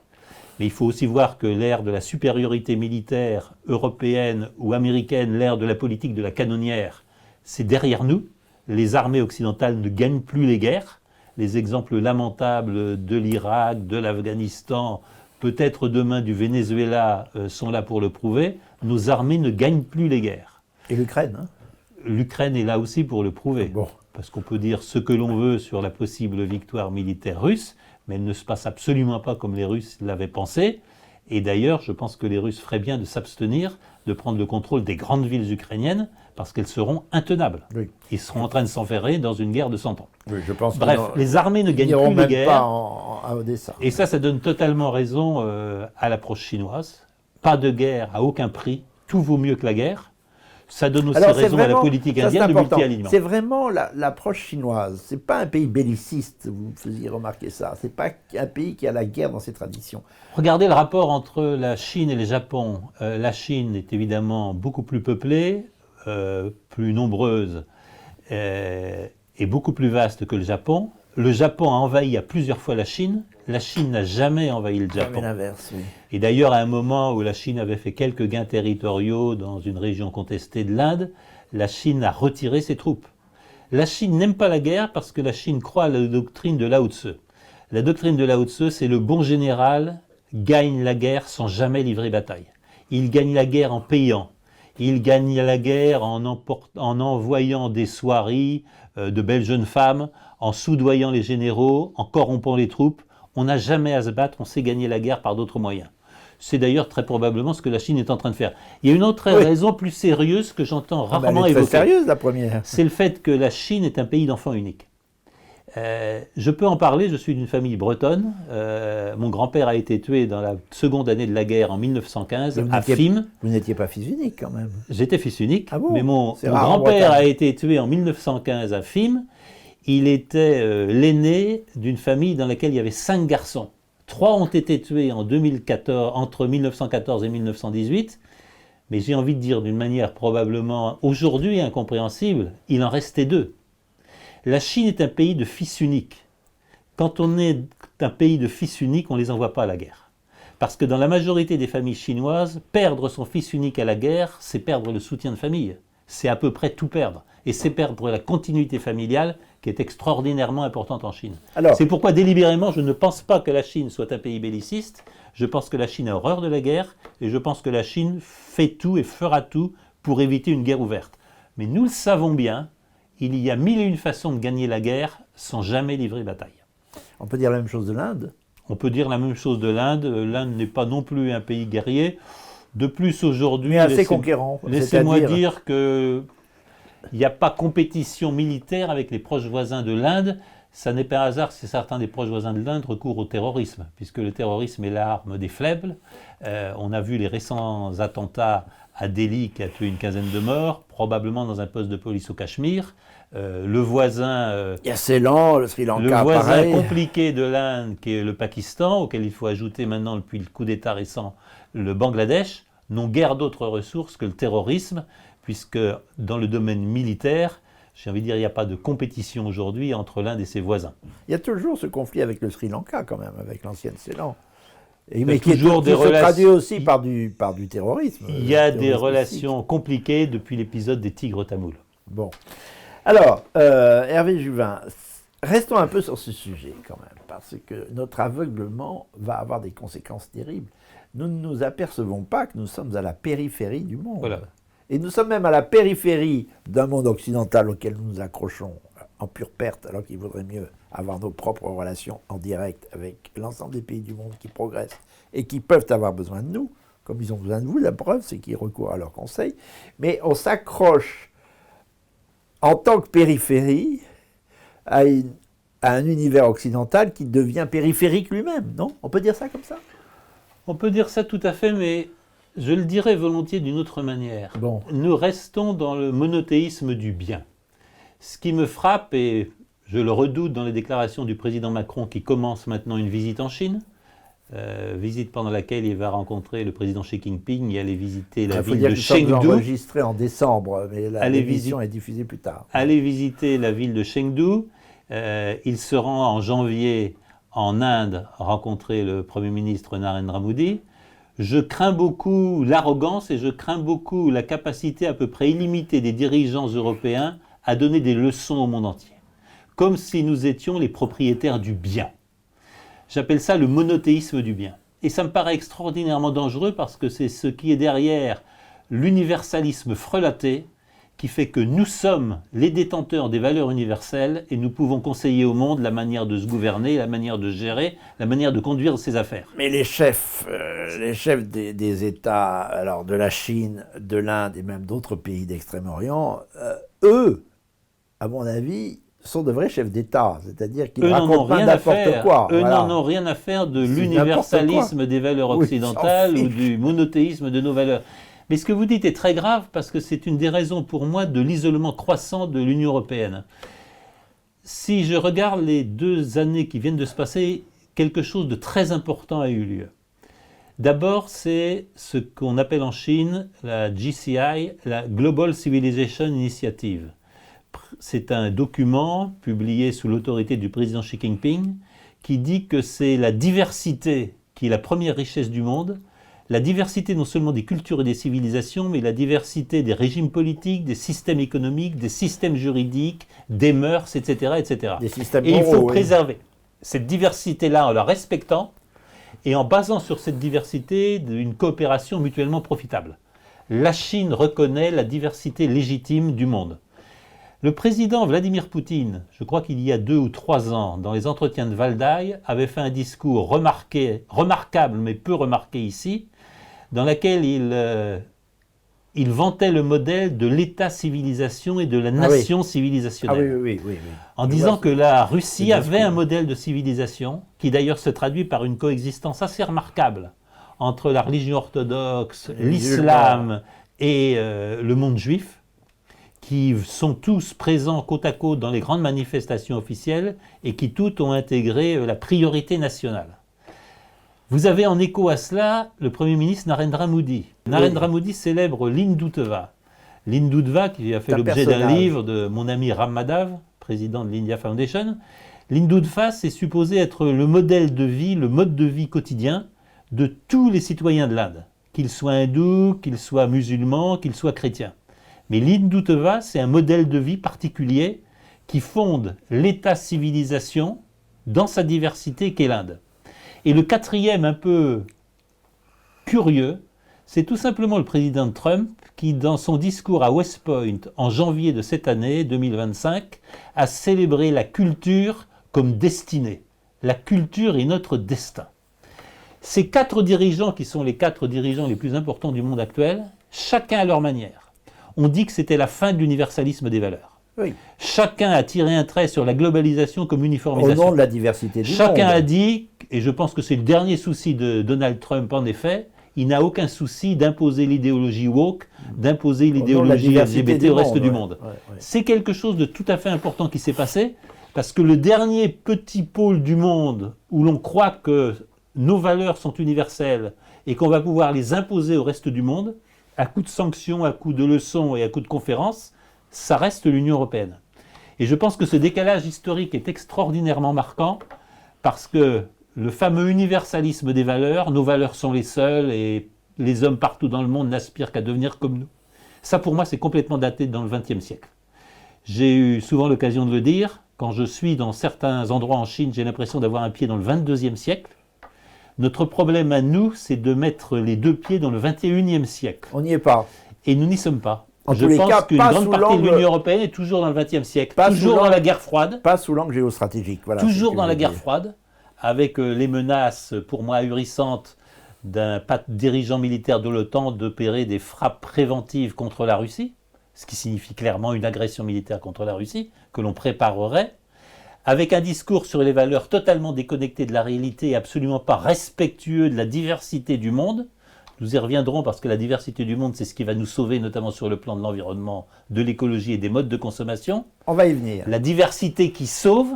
Mais il faut aussi voir que l'ère de la supériorité militaire européenne ou américaine, l'ère de la politique de la canonnière, c'est derrière nous. Les armées occidentales ne gagnent plus les guerres. Les exemples lamentables de l'Irak, de l'Afghanistan, peut-être demain du Venezuela sont là pour le prouver. Nos armées ne gagnent plus les guerres. Et l'Ukraine, hein ? L'Ukraine est là aussi pour le prouver. Bon. Parce qu'on peut dire ce que l'on veut sur la possible victoire militaire russe, mais elle ne se passe absolument pas comme les Russes l'avaient pensé. Et d'ailleurs, je pense que les Russes feraient bien de s'abstenir de prendre le contrôle des grandes villes ukrainiennes, parce qu'elles seront intenables. Oui. Ils seront en train de s'enferrer dans une guerre de 100 ans. Oui, je pense. Bref, les armées ne gagnent plus les guerres. Pas à Odessa. Et ça donne totalement raison à l'approche chinoise. Pas de guerre à aucun prix, tout vaut mieux que la guerre. Ça donne aussi raison à la politique indienne de multi-alignement. C'est vraiment l'approche chinoise. Ce n'est pas un pays belliciste, vous me faisiez remarquer ça. Ce n'est pas un pays qui a la guerre dans ses traditions. Regardez le rapport entre la Chine et le Japon. La Chine est évidemment beaucoup plus peuplée, plus nombreuse et beaucoup plus vaste que le Japon. Le Japon a envahi à plusieurs fois la Chine. La Chine n'a jamais envahi le Japon. Jamais l'inverse, oui. Et d'ailleurs, à un moment où la Chine avait fait quelques gains territoriaux dans une région contestée de l'Inde, la Chine a retiré ses troupes. La Chine n'aime pas la guerre parce que la Chine croit à la doctrine de Lao Tse. La doctrine de Lao Tse, c'est le bon général gagne la guerre sans jamais livrer bataille. Il gagne la guerre en payant. Il gagne la guerre en envoyant des soieries de belles jeunes femmes, en soudoyant les généraux, en corrompant les troupes. On n'a jamais à se battre, on sait gagner la guerre par d'autres moyens. C'est d'ailleurs très probablement ce que la Chine est en train de faire. Il y a une autre raison plus sérieuse que j'entends rarement évoquer. C'est sérieuse la première. C'est le fait que la Chine est un pays d'enfants uniques. Je peux en parler, je suis d'une famille bretonne. Mon grand-père a été tué dans la seconde année de la guerre en 1915 à Fismes. Vous n'étiez pas fils unique quand même. J'étais fils unique, mais mon grand-père a été tué en 1915 à Fismes. Il était l'aîné d'une famille dans laquelle il y avait 5 garçons. 3 ont été tués en 2014, entre 1914 et 1918. Mais j'ai envie de dire d'une manière probablement aujourd'hui incompréhensible, il en restait 2. La Chine est un pays de fils uniques. Quand on est un pays de fils uniques, on ne les envoie pas à la guerre. Parce que dans la majorité des familles chinoises, perdre son fils unique à la guerre, c'est perdre le soutien de famille. C'est à peu près tout perdre. Et c'est perdre la continuité familiale qui est extraordinairement importante en Chine. C'est pourquoi délibérément, je ne pense pas que la Chine soit un pays belliciste. Je pense que la Chine a horreur de la guerre et je pense que la Chine fait tout et fera tout pour éviter une guerre ouverte. Mais nous le savons bien, il y a 1001 façons de gagner la guerre sans jamais livrer bataille. On peut dire la même chose de l'Inde ? On peut dire la même chose de l'Inde. L'Inde n'est pas non plus un pays guerrier. De plus, aujourd'hui, assez conquérant. Laissez-moi dire que il n'y a pas compétition militaire avec les proches voisins de l'Inde. Ça n'est pas un hasard si certains des proches voisins de l'Inde recourent au terrorisme, puisque le terrorisme est l'arme des faibles. On a vu les récents attentats à Delhi qui a tué une quinzaine de morts, probablement dans un poste de police au Cachemire. le voisin, Il y a Ceylan, le Sri le Lanka, voisin pareil. compliqué de l'Inde, qui est le Pakistan, auquel il faut ajouter maintenant, depuis le coup d'État récent, le Bangladesh, n'ont guère d'autres ressources que le terrorisme, puisque dans le domaine militaire, j'ai envie de dire, il n'y a pas de compétition aujourd'hui entre l'Inde et ses voisins. Il y a toujours ce conflit avec le Sri Lanka, quand même, avec l'ancienne Ceylan. y a Mais qui toujours des se traduit relations- aussi par du terrorisme. Il y a des terrorisme relations compliquées depuis l'épisode des tigres tamouls. Bon. Alors, Hervé Juvin, restons un peu sur ce sujet quand même, parce que notre aveuglement va avoir des conséquences terribles. Nous ne nous apercevons pas que nous sommes à la périphérie du monde. Voilà. Et nous sommes même à la périphérie d'un monde occidental auquel nous nous accrochons en pure perte, alors qu'il vaudrait mieux avoir nos propres relations en direct avec l'ensemble des pays du monde qui progressent et qui peuvent avoir besoin de nous, comme ils ont besoin de vous. La preuve, c'est qu'ils recourent à leurs conseils. Mais on s'accroche en tant que périphérie à un univers occidental qui devient périphérique lui-même, non? On peut dire ça comme ça? On peut dire ça tout à fait, mais je le dirais volontiers d'une autre manière. Bon. Nous restons dans le monothéisme du bien. Ce qui me frappe, et je le redoute dans les déclarations du président Macron qui commence maintenant une visite en Chine, visite pendant laquelle il va rencontrer le président Xi Jinping et aller visiter la ville de Chengdu. Chengdu. Enregistré en décembre, mais l'émission est diffusée plus tard. Aller visiter la ville de Chengdu. Il se rend en janvier en Inde rencontrer le Premier ministre Narendra Modi. Je crains beaucoup l'arrogance et je crains beaucoup la capacité à peu près illimitée des dirigeants européens à donner des leçons au monde entier, comme si nous étions les propriétaires du bien. J'appelle ça le monothéisme du bien. Et ça me paraît extraordinairement dangereux parce que c'est ce qui est derrière l'universalisme frelaté qui fait que nous sommes les détenteurs des valeurs universelles et nous pouvons conseiller au monde la manière de se gouverner, la manière de gérer, la manière de conduire ses affaires. Mais les chefs des États, alors de la Chine, de l'Inde et même d'autres pays d'Extrême-Orient, eux, à mon avis, sont de vrais chefs d'État, c'est-à-dire qu'ils racontent pas n'importe quoi. Eux Voilà. n'en ont rien à faire de C'est l'universalisme des valeurs Oui, occidentales s'en ou fiche. du monothéisme de nos valeurs. Mais ce que vous dites est très grave parce que c'est une des raisons pour moi de l'isolement croissant de l'Union européenne. Si je regarde les 2 années qui viennent de se passer, quelque chose de très important a eu lieu. D'abord, c'est ce qu'on appelle en Chine la GCI, la Global Civilization Initiative. C'est un document publié sous l'autorité du président Xi Jinping qui dit que c'est la diversité qui est la première richesse du monde, la diversité non seulement des cultures et des civilisations, mais la diversité des régimes politiques, des systèmes économiques, des systèmes juridiques, des mœurs, etc. etc. Des systèmes Et il faut moraux, oui. préserver cette diversité-là en la respectant et en basant sur cette diversité une coopération mutuellement profitable. La Chine reconnaît la diversité légitime du monde. Le président Vladimir Poutine, je crois qu'il y a 2 ou 3 ans, dans les entretiens de Valdai, avait fait un discours remarquable, mais peu remarqué ici, dans lequel il vantait le modèle de l'État-civilisation et de la nation Ah civilisationnelle. oui. En Je disant vois que la Russie ce avait discours. un modèle de civilisation qui d'ailleurs se traduit par une coexistence assez remarquable entre la religion orthodoxe, Les l'islam et le monde juif, qui sont tous présents côte à côte dans les grandes manifestations officielles et qui toutes ont intégré la priorité nationale. Vous avez en écho à cela le Premier ministre Narendra Modi. Narendra Modi célèbre l'Hindutva. L'Hindutva, qui a fait C'est un l'objet d'un personnage. livre de mon ami Ram Madhav, président de l'India Foundation. L'Hindutva, c'est supposé être le modèle de vie, le mode de vie quotidien de tous les citoyens de l'Inde, qu'ils soient hindous, qu'ils soient musulmans, qu'ils soient chrétiens. Mais l'Hindutva, c'est un modèle de vie particulier qui fonde l'État-civilisation dans sa diversité qu'est l'Inde. Et le quatrième, un peu curieux, c'est tout simplement le président Trump qui, dans son discours à West Point en janvier de cette année 2025, a célébré la culture comme destinée. La culture est notre destin. Ces 4 dirigeants, qui sont les 4 dirigeants les plus importants du monde actuel, chacun à leur manière, ont dit que c'était la fin de l'universalisme des valeurs. Oui. Chacun a tiré un trait sur la globalisation comme Au uniformisation. nom de la diversité du Chacun monde. a dit, et je pense que c'est le dernier souci de Donald Trump en effet, il n'a aucun souci d'imposer l'idéologie woke, d'imposer l'idéologie diversité LGBT au reste monde, du ouais. monde. Ouais, ouais. C'est quelque chose de tout à fait important qui s'est passé, parce que le dernier petit pôle du monde où l'on croit que nos valeurs sont universelles et qu'on va pouvoir les imposer au reste du monde, à coup de sanctions, à coup de leçons et à coup de conférences, ça reste l'Union européenne. Et je pense que ce décalage historique est extraordinairement marquant, parce que le fameux universalisme des valeurs, nos valeurs sont les seules et les hommes partout dans le monde n'aspirent qu'à devenir comme nous. Ça, pour moi, c'est complètement daté dans le XXe siècle. J'ai eu souvent l'occasion de le dire, quand je suis dans certains endroits en Chine, j'ai l'impression d'avoir un pied dans le XXIe siècle. Notre problème à nous, c'est de mettre les deux pieds dans le XXIe siècle. On n'y est pas. Et nous n'y sommes pas. En Je tous les pense cas, qu'une pas grande sous partie de l'angle- l'Union européenne est toujours dans le XXe siècle, Pas toujours sous dans l'angle- la guerre froide, Pas sous l'angle géostratégique. Voilà, toujours c'est ce dans que la je guerre veux dire. froide, avec les menaces, pour moi ahurissantes, d'un dirigeant militaire de l'OTAN d'opérer des frappes préventives contre la Russie, ce qui signifie clairement une agression militaire contre la Russie, que l'on préparerait, avec un discours sur les valeurs totalement déconnecté de la réalité et absolument pas respectueux de la diversité du monde. Nous y reviendrons parce que la diversité du monde, c'est ce qui va nous sauver, notamment sur le plan de l'environnement, de l'écologie et des modes de consommation. On va y venir. La diversité qui sauve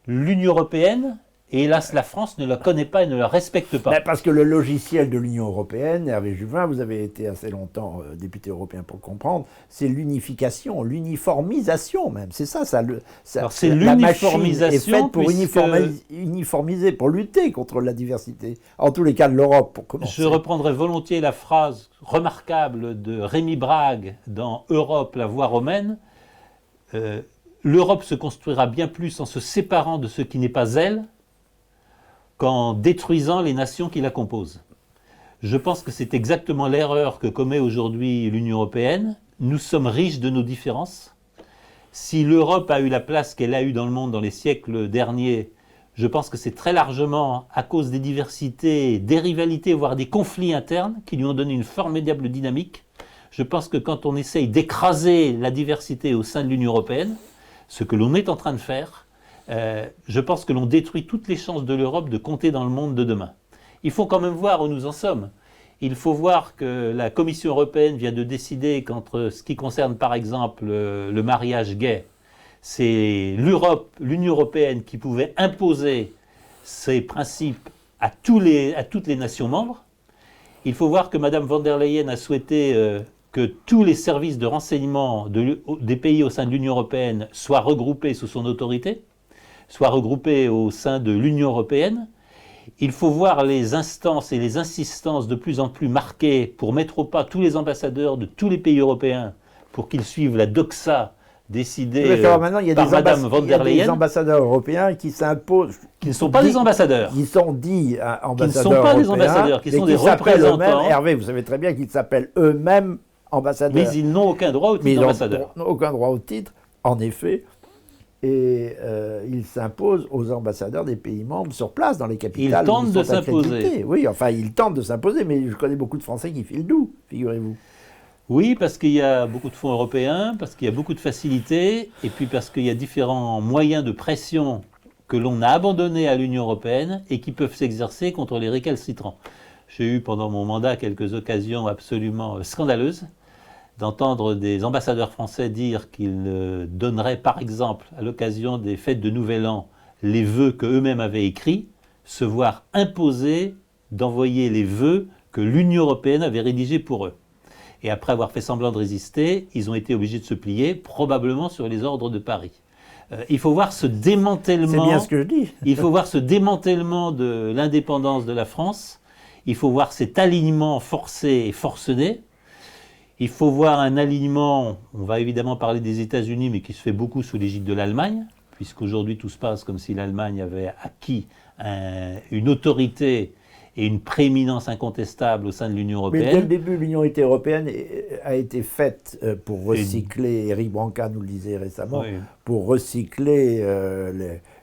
l'Union européenne, et hélas la France ne la connaît pas et ne la respecte pas. Ben, parce que le logiciel de l'Union européenne, Hervé Juvin, vous avez été assez longtemps député européen pour le comprendre, c'est l'unification, l'uniformisation même. C'est ça, Alors, c'est la l'uniformisation, machine est faite pour puisque- uniformiser, pour lutter contre la diversité. En tous les cas de l'Europe, pour commencer. Je reprendrai volontiers la phrase remarquable de Rémi Brague dans Europe, la voie romaine. L'Europe se construira bien plus en se séparant de ce qui n'est pas elle qu'en détruisant les nations qui la composent. Je pense que c'est exactement l'erreur que commet aujourd'hui l'Union européenne. Nous sommes riches de nos différences. Si l'Europe a eu la place qu'elle a eue dans le monde dans les siècles derniers, je pense que c'est très largement à cause des diversités, des rivalités, voire des conflits internes qui lui ont donné une formidable dynamique. Je pense que quand on essaye d'écraser la diversité au sein de l'Union européenne, ce que l'on est en train de faire, je pense que l'on détruit toutes les chances de l'Europe de compter dans le monde de demain. Il faut quand même voir où nous en sommes. Il faut voir que la Commission européenne vient de décider qu'entre ce qui concerne par exemple le mariage gay, c'est l'Union européenne qui pouvait imposer ces principes à toutes les nations membres. Il faut voir que Mme von der Leyen a souhaité que tous les services de renseignement des pays au sein de l'Union européenne soient regroupés sous son autorité, soient regroupés au sein de l'Union européenne. Il faut voir les instances et les insistances de plus en plus marquées pour mettre au pas tous les ambassadeurs de tous les pays européens pour qu'ils suivent la doxa décidée Maintenant, il y a par Mme von der des Leyen, ambassadeurs européens qui s'imposent. qui ne sont pas des ambassadeurs. Qui sont dits ambassadeurs sont pas des européens, ambassadeurs, qui mais sont des s'appellent eux-mêmes- représentants. Hervé, vous savez très bien qu'ils s'appellent eux-mêmes ambassadeurs. Mais ils n'ont aucun droit au Mais titre ils d'ambassadeur. n'ont aucun droit au titre, en effet. Et ils s'imposent aux ambassadeurs des pays membres sur place, dans les capitales. Ils tentent où de sont accrédités. s'imposer. Oui, enfin, ils tentent de s'imposer, mais je connais beaucoup de Français qui filent doux, figurez-vous. Oui, parce qu'il y a beaucoup de fonds européens, parce qu'il y a beaucoup de facilités, et puis parce qu'il y a différents moyens de pression que l'on a abandonnés à l'Union européenne et qui peuvent s'exercer contre les récalcitrants. J'ai eu pendant mon mandat quelques occasions absolument scandaleuses d'entendre des ambassadeurs français dire qu'ils donneraient par exemple à l'occasion des fêtes de Nouvel An les vœux qu'eux-mêmes avaient écrits, se voir imposer d'envoyer les vœux que l'Union européenne avait rédigés pour eux. Et après avoir fait semblant de résister, ils ont été obligés de se plier, probablement sur les ordres de Paris. Il faut voir ce démantèlement. C'est bien ce que je dis. Il faut voir ce démantèlement de l'indépendance de la France. Il faut voir cet alignement forcé et forcené. Il faut voir un alignement, on va évidemment parler des États-Unis, mais qui se fait beaucoup sous l'égide de l'Allemagne, puisqu'aujourd'hui tout se passe comme si l'Allemagne avait acquis une autorité et une prééminence incontestable au sein de l'Union Mais dès le européenne. début, l'Union européenne a été faite pour recycler, Eric Branca nous le disait récemment, Oui. pour recycler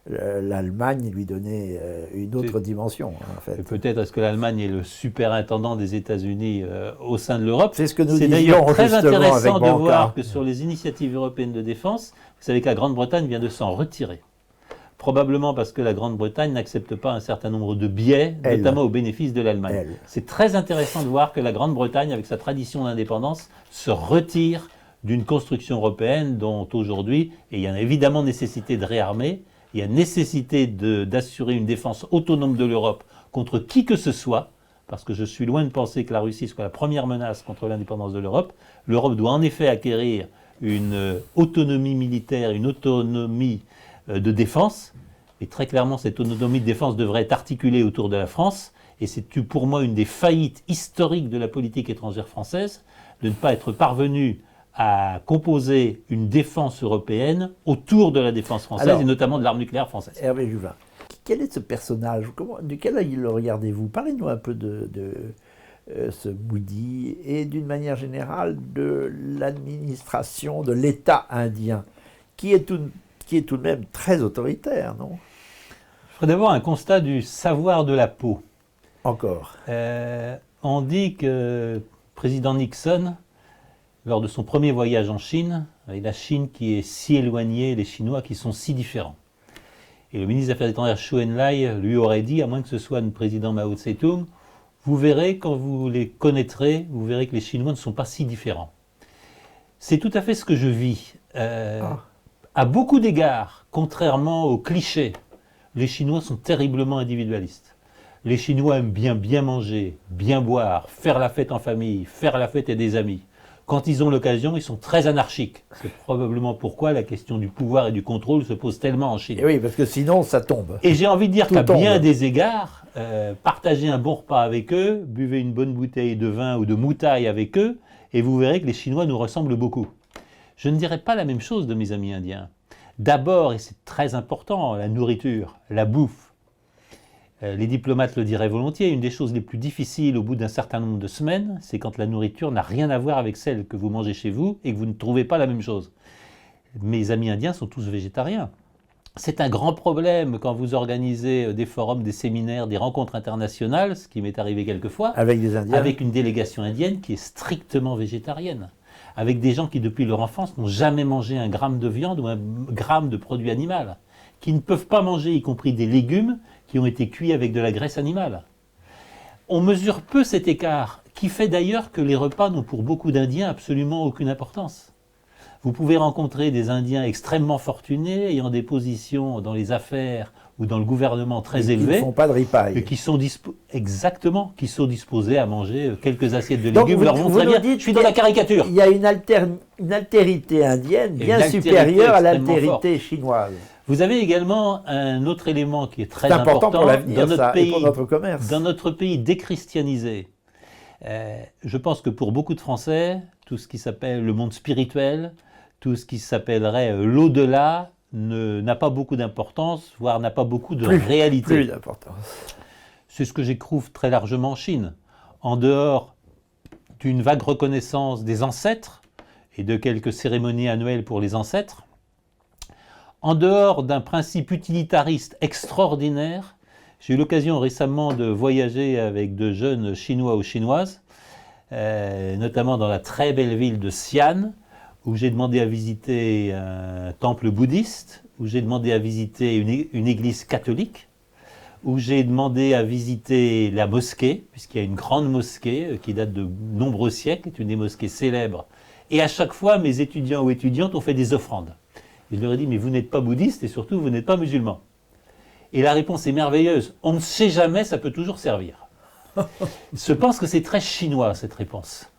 l'Allemagne et lui donner une autre dimension, en fait. Et peut-être est-ce que l'Allemagne est le superintendant des États-Unis au sein de l'Europe. C'est ce que nous C'est disions d'ailleurs très justement avec intéressant de Branca. voir que sur les initiatives européennes de défense, vous savez que la Grande-Bretagne vient de s'en retirer. Probablement parce que la Grande-Bretagne n'accepte pas un certain nombre de biais, notamment au bénéfice de l'Allemagne. C'est très intéressant de voir que la Grande-Bretagne, avec sa tradition d'indépendance, se retire d'une construction européenne dont aujourd'hui, et il y a évidemment nécessité de réarmer, il y a nécessité d'assurer une défense autonome de l'Europe contre qui que ce soit, parce que je suis loin de penser que la Russie soit la première menace contre l'indépendance de l'Europe. L'Europe doit en effet acquérir une autonomie militaire, une autonomie de défense, et très clairement cette autonomie de défense devrait être articulée autour de la France, et c'est pour moi une des faillites historiques de la politique étrangère française, de ne pas être parvenu à composer une défense européenne autour de la défense française. Alors, et notamment de l'arme nucléaire française. Hervé Juvin, quel est ce personnage? De quel œil le regardez-vous? Parlez-nous un peu de ce Modi et d'une manière générale de l'administration de l'État indien, qui est tout de même très autoritaire, non? Je ferai d'abord un constat du savoir de la peau. Encore. On dit que le président Nixon, lors de son premier voyage en Chine, avec la Chine qui est si éloignée, les Chinois qui sont si différents. Et le ministre des Affaires étrangères Zhou Enlai lui aurait dit, à moins que ce soit le président Mao Tse-tung, vous verrez, quand vous les connaîtrez, vous verrez que les Chinois ne sont pas si différents. C'est tout à fait ce que je vis. À beaucoup d'égards, contrairement aux clichés, les Chinois sont terriblement individualistes. Les Chinois aiment bien manger, bien boire, faire la fête en famille, faire la fête et des amis. Quand ils ont l'occasion, ils sont très anarchiques. C'est probablement pourquoi la question du pouvoir et du contrôle se pose tellement en Chine. Et oui, parce que sinon, ça tombe. Et j'ai envie de dire qu'à bien des égards, partagez un bon repas avec eux, buvez une bonne bouteille de vin ou de moutaille avec eux, et vous verrez que les Chinois nous ressemblent beaucoup. Je ne dirais pas la même chose de mes amis indiens. D'abord, et c'est très important, la nourriture, la bouffe. Les diplomates le diraient volontiers, une des choses les plus difficiles au bout d'un certain nombre de semaines, c'est quand la nourriture n'a rien à voir avec celle que vous mangez chez vous et que vous ne trouvez pas la même chose. Mes amis indiens sont tous végétariens. C'est un grand problème quand vous organisez des forums, des séminaires, des rencontres internationales, ce qui m'est arrivé quelquefois, avec des Indiens, avec une délégation indienne qui est strictement végétarienne, avec des gens qui depuis leur enfance n'ont jamais mangé un gramme de viande ou un gramme de produit animal, qui ne peuvent pas manger, y compris des légumes, qui ont été cuits avec de la graisse animale. On mesure peu cet écart, qui fait d'ailleurs que les repas n'ont pour beaucoup d'Indiens absolument aucune importance. Vous pouvez rencontrer des Indiens extrêmement fortunés, ayant des positions dans les affaires ou dans le gouvernement très élevées. Qui ne font pas de ripaille. Qui sont exactement, qui sont disposés à manger quelques assiettes de légumes. Donc vous leur dites, je suis dans la caricature. Il y a une altérité indienne bien supérieure à l'altérité chinoise. Vous avez également un autre élément qui est très important pour l'avenir, dans notre pays, et pour notre commerce. Dans notre pays déchristianisé. Je pense que pour beaucoup de Français, tout ce qui s'appelle le monde spirituel, tout ce qui s'appellerait l'au-delà, n'a pas beaucoup d'importance, voire n'a pas beaucoup de réalité. Plus d'importance. C'est ce que j'éprouve très largement en Chine. En dehors d'une vague reconnaissance des ancêtres et de quelques cérémonies annuelles pour les ancêtres, en dehors d'un principe utilitariste extraordinaire, j'ai eu l'occasion récemment de voyager avec de jeunes Chinois ou Chinoises, notamment dans la très belle ville de Xi'an, où j'ai demandé à visiter un temple bouddhiste, où j'ai demandé à visiter une église catholique, où j'ai demandé à visiter la mosquée, puisqu'il y a une grande mosquée qui date de nombreux siècles, est une des mosquées célèbres. Et à chaque fois, mes étudiants ou étudiantes ont fait des offrandes. Et je leur ai dit, mais vous n'êtes pas bouddhiste et surtout, vous n'êtes pas musulman. Et la réponse est merveilleuse. On ne sait jamais, ça peut toujours servir. Je pense que c'est très chinois, cette réponse.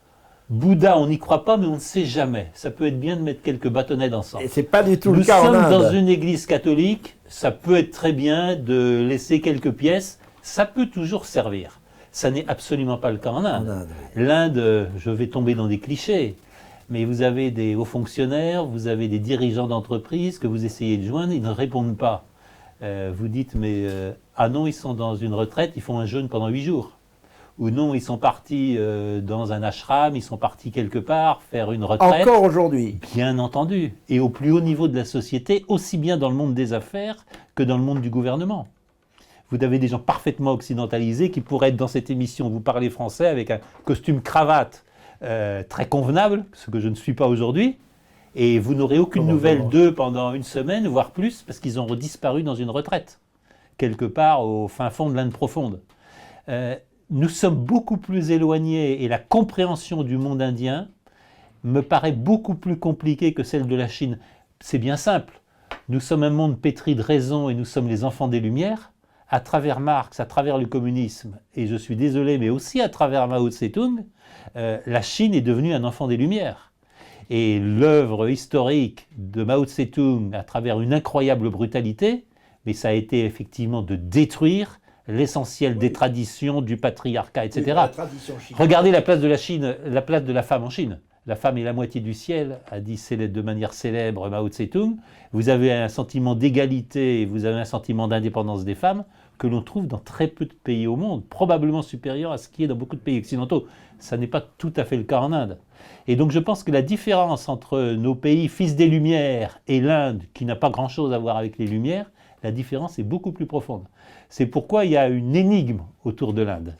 Bouddha, on n'y croit pas, mais on ne sait jamais. Ça peut être bien de mettre quelques bâtonnets ensemble. Et c'est pas du tout le cas en Inde. Nous sommes dans une église catholique, ça peut être très bien de laisser quelques pièces, ça peut toujours servir. Ça n'est absolument pas le cas en Inde. L'Inde, je vais tomber dans des clichés, mais vous avez des hauts fonctionnaires, vous avez des dirigeants d'entreprise que vous essayez de joindre, ils ne répondent pas. Vous dites, mais ah non, ils sont dans une retraite, ils font un jeûne pendant 8 jours. Ou non, ils sont partis dans un ashram, ils sont partis quelque part faire une retraite. Encore aujourd'hui. Bien entendu. Et au plus haut niveau de la société, aussi bien dans le monde des affaires que dans le monde du gouvernement. Vous avez des gens parfaitement occidentalisés qui pourraient être dans cette émission, vous parlez français avec un costume cravate très convenable, ce que je ne suis pas aujourd'hui, Et vous n'aurez aucune nouvelle Probablement. d'eux pendant une semaine, voire plus, parce qu'ils ont disparu dans une retraite, quelque part au fin fond de l'Inde profonde. Nous sommes beaucoup plus éloignés et la compréhension du monde indien me paraît beaucoup plus compliquée que celle de la Chine. C'est bien simple. Nous sommes un monde pétri de raison et nous sommes les enfants des Lumières. À travers Marx, à travers le communisme, et je suis désolé, mais aussi à travers Mao Tse-tung, la Chine est devenue un enfant des Lumières. Et l'œuvre historique de Mao Tse-tung, à travers une incroyable brutalité, mais ça a été effectivement de détruire l'essentiel des traditions, du patriarcat, etc. La tradition chinoise. Regardez la place de la Chine, la place de la femme en Chine. La femme est la moitié du ciel, a dit de manière célèbre Mao Tse-tung. Vous avez un sentiment d'égalité, vous avez un sentiment d'indépendance des femmes que l'on trouve dans très peu de pays au monde, probablement supérieur à ce qui est dans beaucoup de pays occidentaux. Ça n'est pas tout à fait le cas en Inde. Et donc je pense que la différence entre nos pays fils des Lumières et l'Inde, qui n'a pas grand-chose à voir avec les Lumières, la différence est beaucoup plus profonde. C'est pourquoi il y a une énigme autour de l'Inde.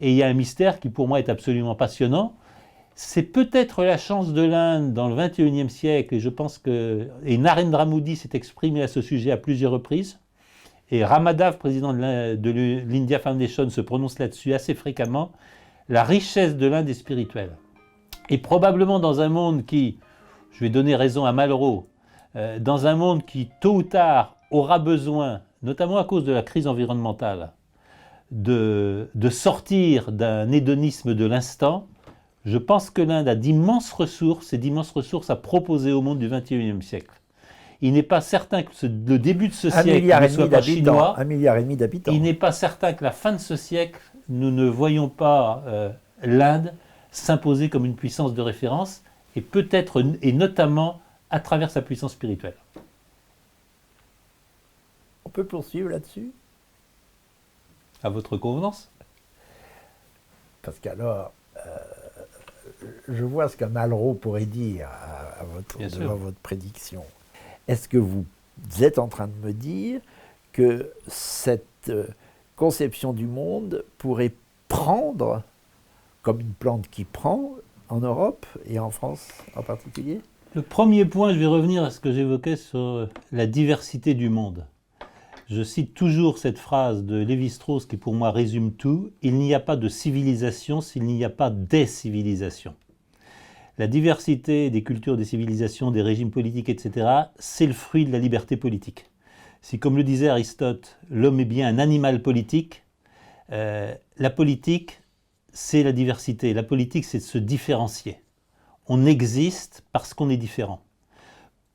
Et il y a un mystère qui pour moi est absolument passionnant. C'est peut-être la chance de l'Inde dans le XXIe siècle, et je pense que Narendra Modi s'est exprimé à ce sujet à plusieurs reprises, et Ramadav, président de l'India Foundation, se prononce là-dessus assez fréquemment. La richesse de l'Inde est spirituelle. Et probablement dans un monde qui, je vais donner raison à Malraux, dans un monde qui tôt ou tard aura besoin, notamment à cause de la crise environnementale, de sortir d'un hédonisme de l'instant, je pense que l'Inde a d'immenses ressources, et d'immenses ressources à proposer au monde du XXIe siècle. Il n'est pas certain que le début de ce siècle ne soit pas chinois. 1,5 milliard d'habitants. Il n'est pas certain que la fin de ce siècle, nous ne voyons pas l'Inde s'imposer comme une puissance de référence, et peut-être, et notamment, à travers sa puissance spirituelle. On peut poursuivre là-dessus? À votre convenance? Parce qu'alors, je vois ce qu'un Malraux pourrait dire devant votre prédiction. Est-ce que vous êtes en train de me dire que cette conception du monde pourrait prendre, comme une plante qui prend, en Europe et en France en particulier? Le premier point, je vais revenir à ce que j'évoquais sur la diversité du monde. Je cite toujours cette phrase de Lévi-Strauss qui pour moi résume tout. Il n'y a pas de civilisation s'il n'y a pas des civilisations. La diversité des cultures, des civilisations, des régimes politiques, etc., c'est le fruit de la liberté politique. Si, comme le disait Aristote, l'homme est bien un animal politique, la politique, c'est la diversité. La politique, c'est de se différencier. On existe parce qu'on est différent.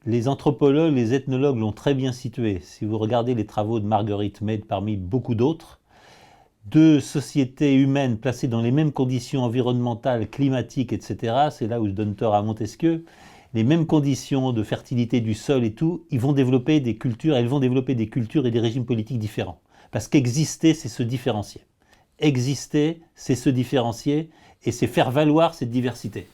Les anthropologues, les ethnologues l'ont très bien situé. Si vous regardez les travaux de Marguerite Mead parmi beaucoup d'autres, deux sociétés humaines placées dans les mêmes conditions environnementales, climatiques, etc., c'est là où je donne tort à Montesquieu, les mêmes conditions de fertilité du sol et tout, elles vont développer des cultures et des régimes politiques différents. Parce qu'exister, c'est se différencier. Exister, c'est se différencier et c'est faire valoir cette diversité.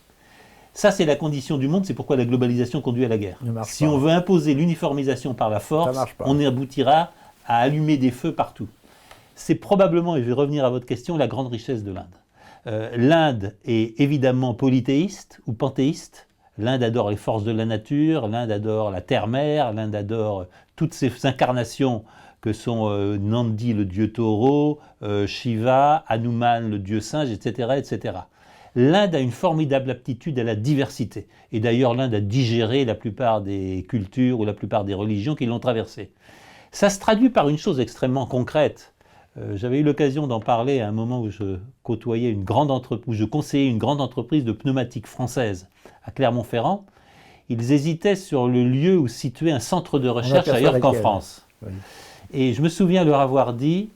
Ça, c'est la condition du monde, c'est pourquoi la globalisation conduit à la guerre. Si on veut imposer l'uniformisation par la force, on aboutira à allumer des feux partout. C'est probablement, et je vais revenir à votre question, la grande richesse de l'Inde. L'Inde est évidemment polythéiste ou panthéiste. L'Inde adore les forces de la nature, l'Inde adore la terre-mère, l'Inde adore toutes ces incarnations que sont Nandi, le dieu taureau, Shiva, Hanuman, le dieu singe, etc., etc. L'Inde a une formidable aptitude à la diversité. Et d'ailleurs, l'Inde a digéré la plupart des cultures ou la plupart des religions qui l'ont traversée. Ça se traduit par une chose extrêmement concrète. J'avais eu l'occasion d'en parler à un moment où je côtoyais où je conseillais une grande entreprise de pneumatiques française à Clermont-Ferrand. Ils hésitaient sur le lieu où situer un centre de recherche ailleurs qu'en France. Oui. Et je me souviens leur avoir dit,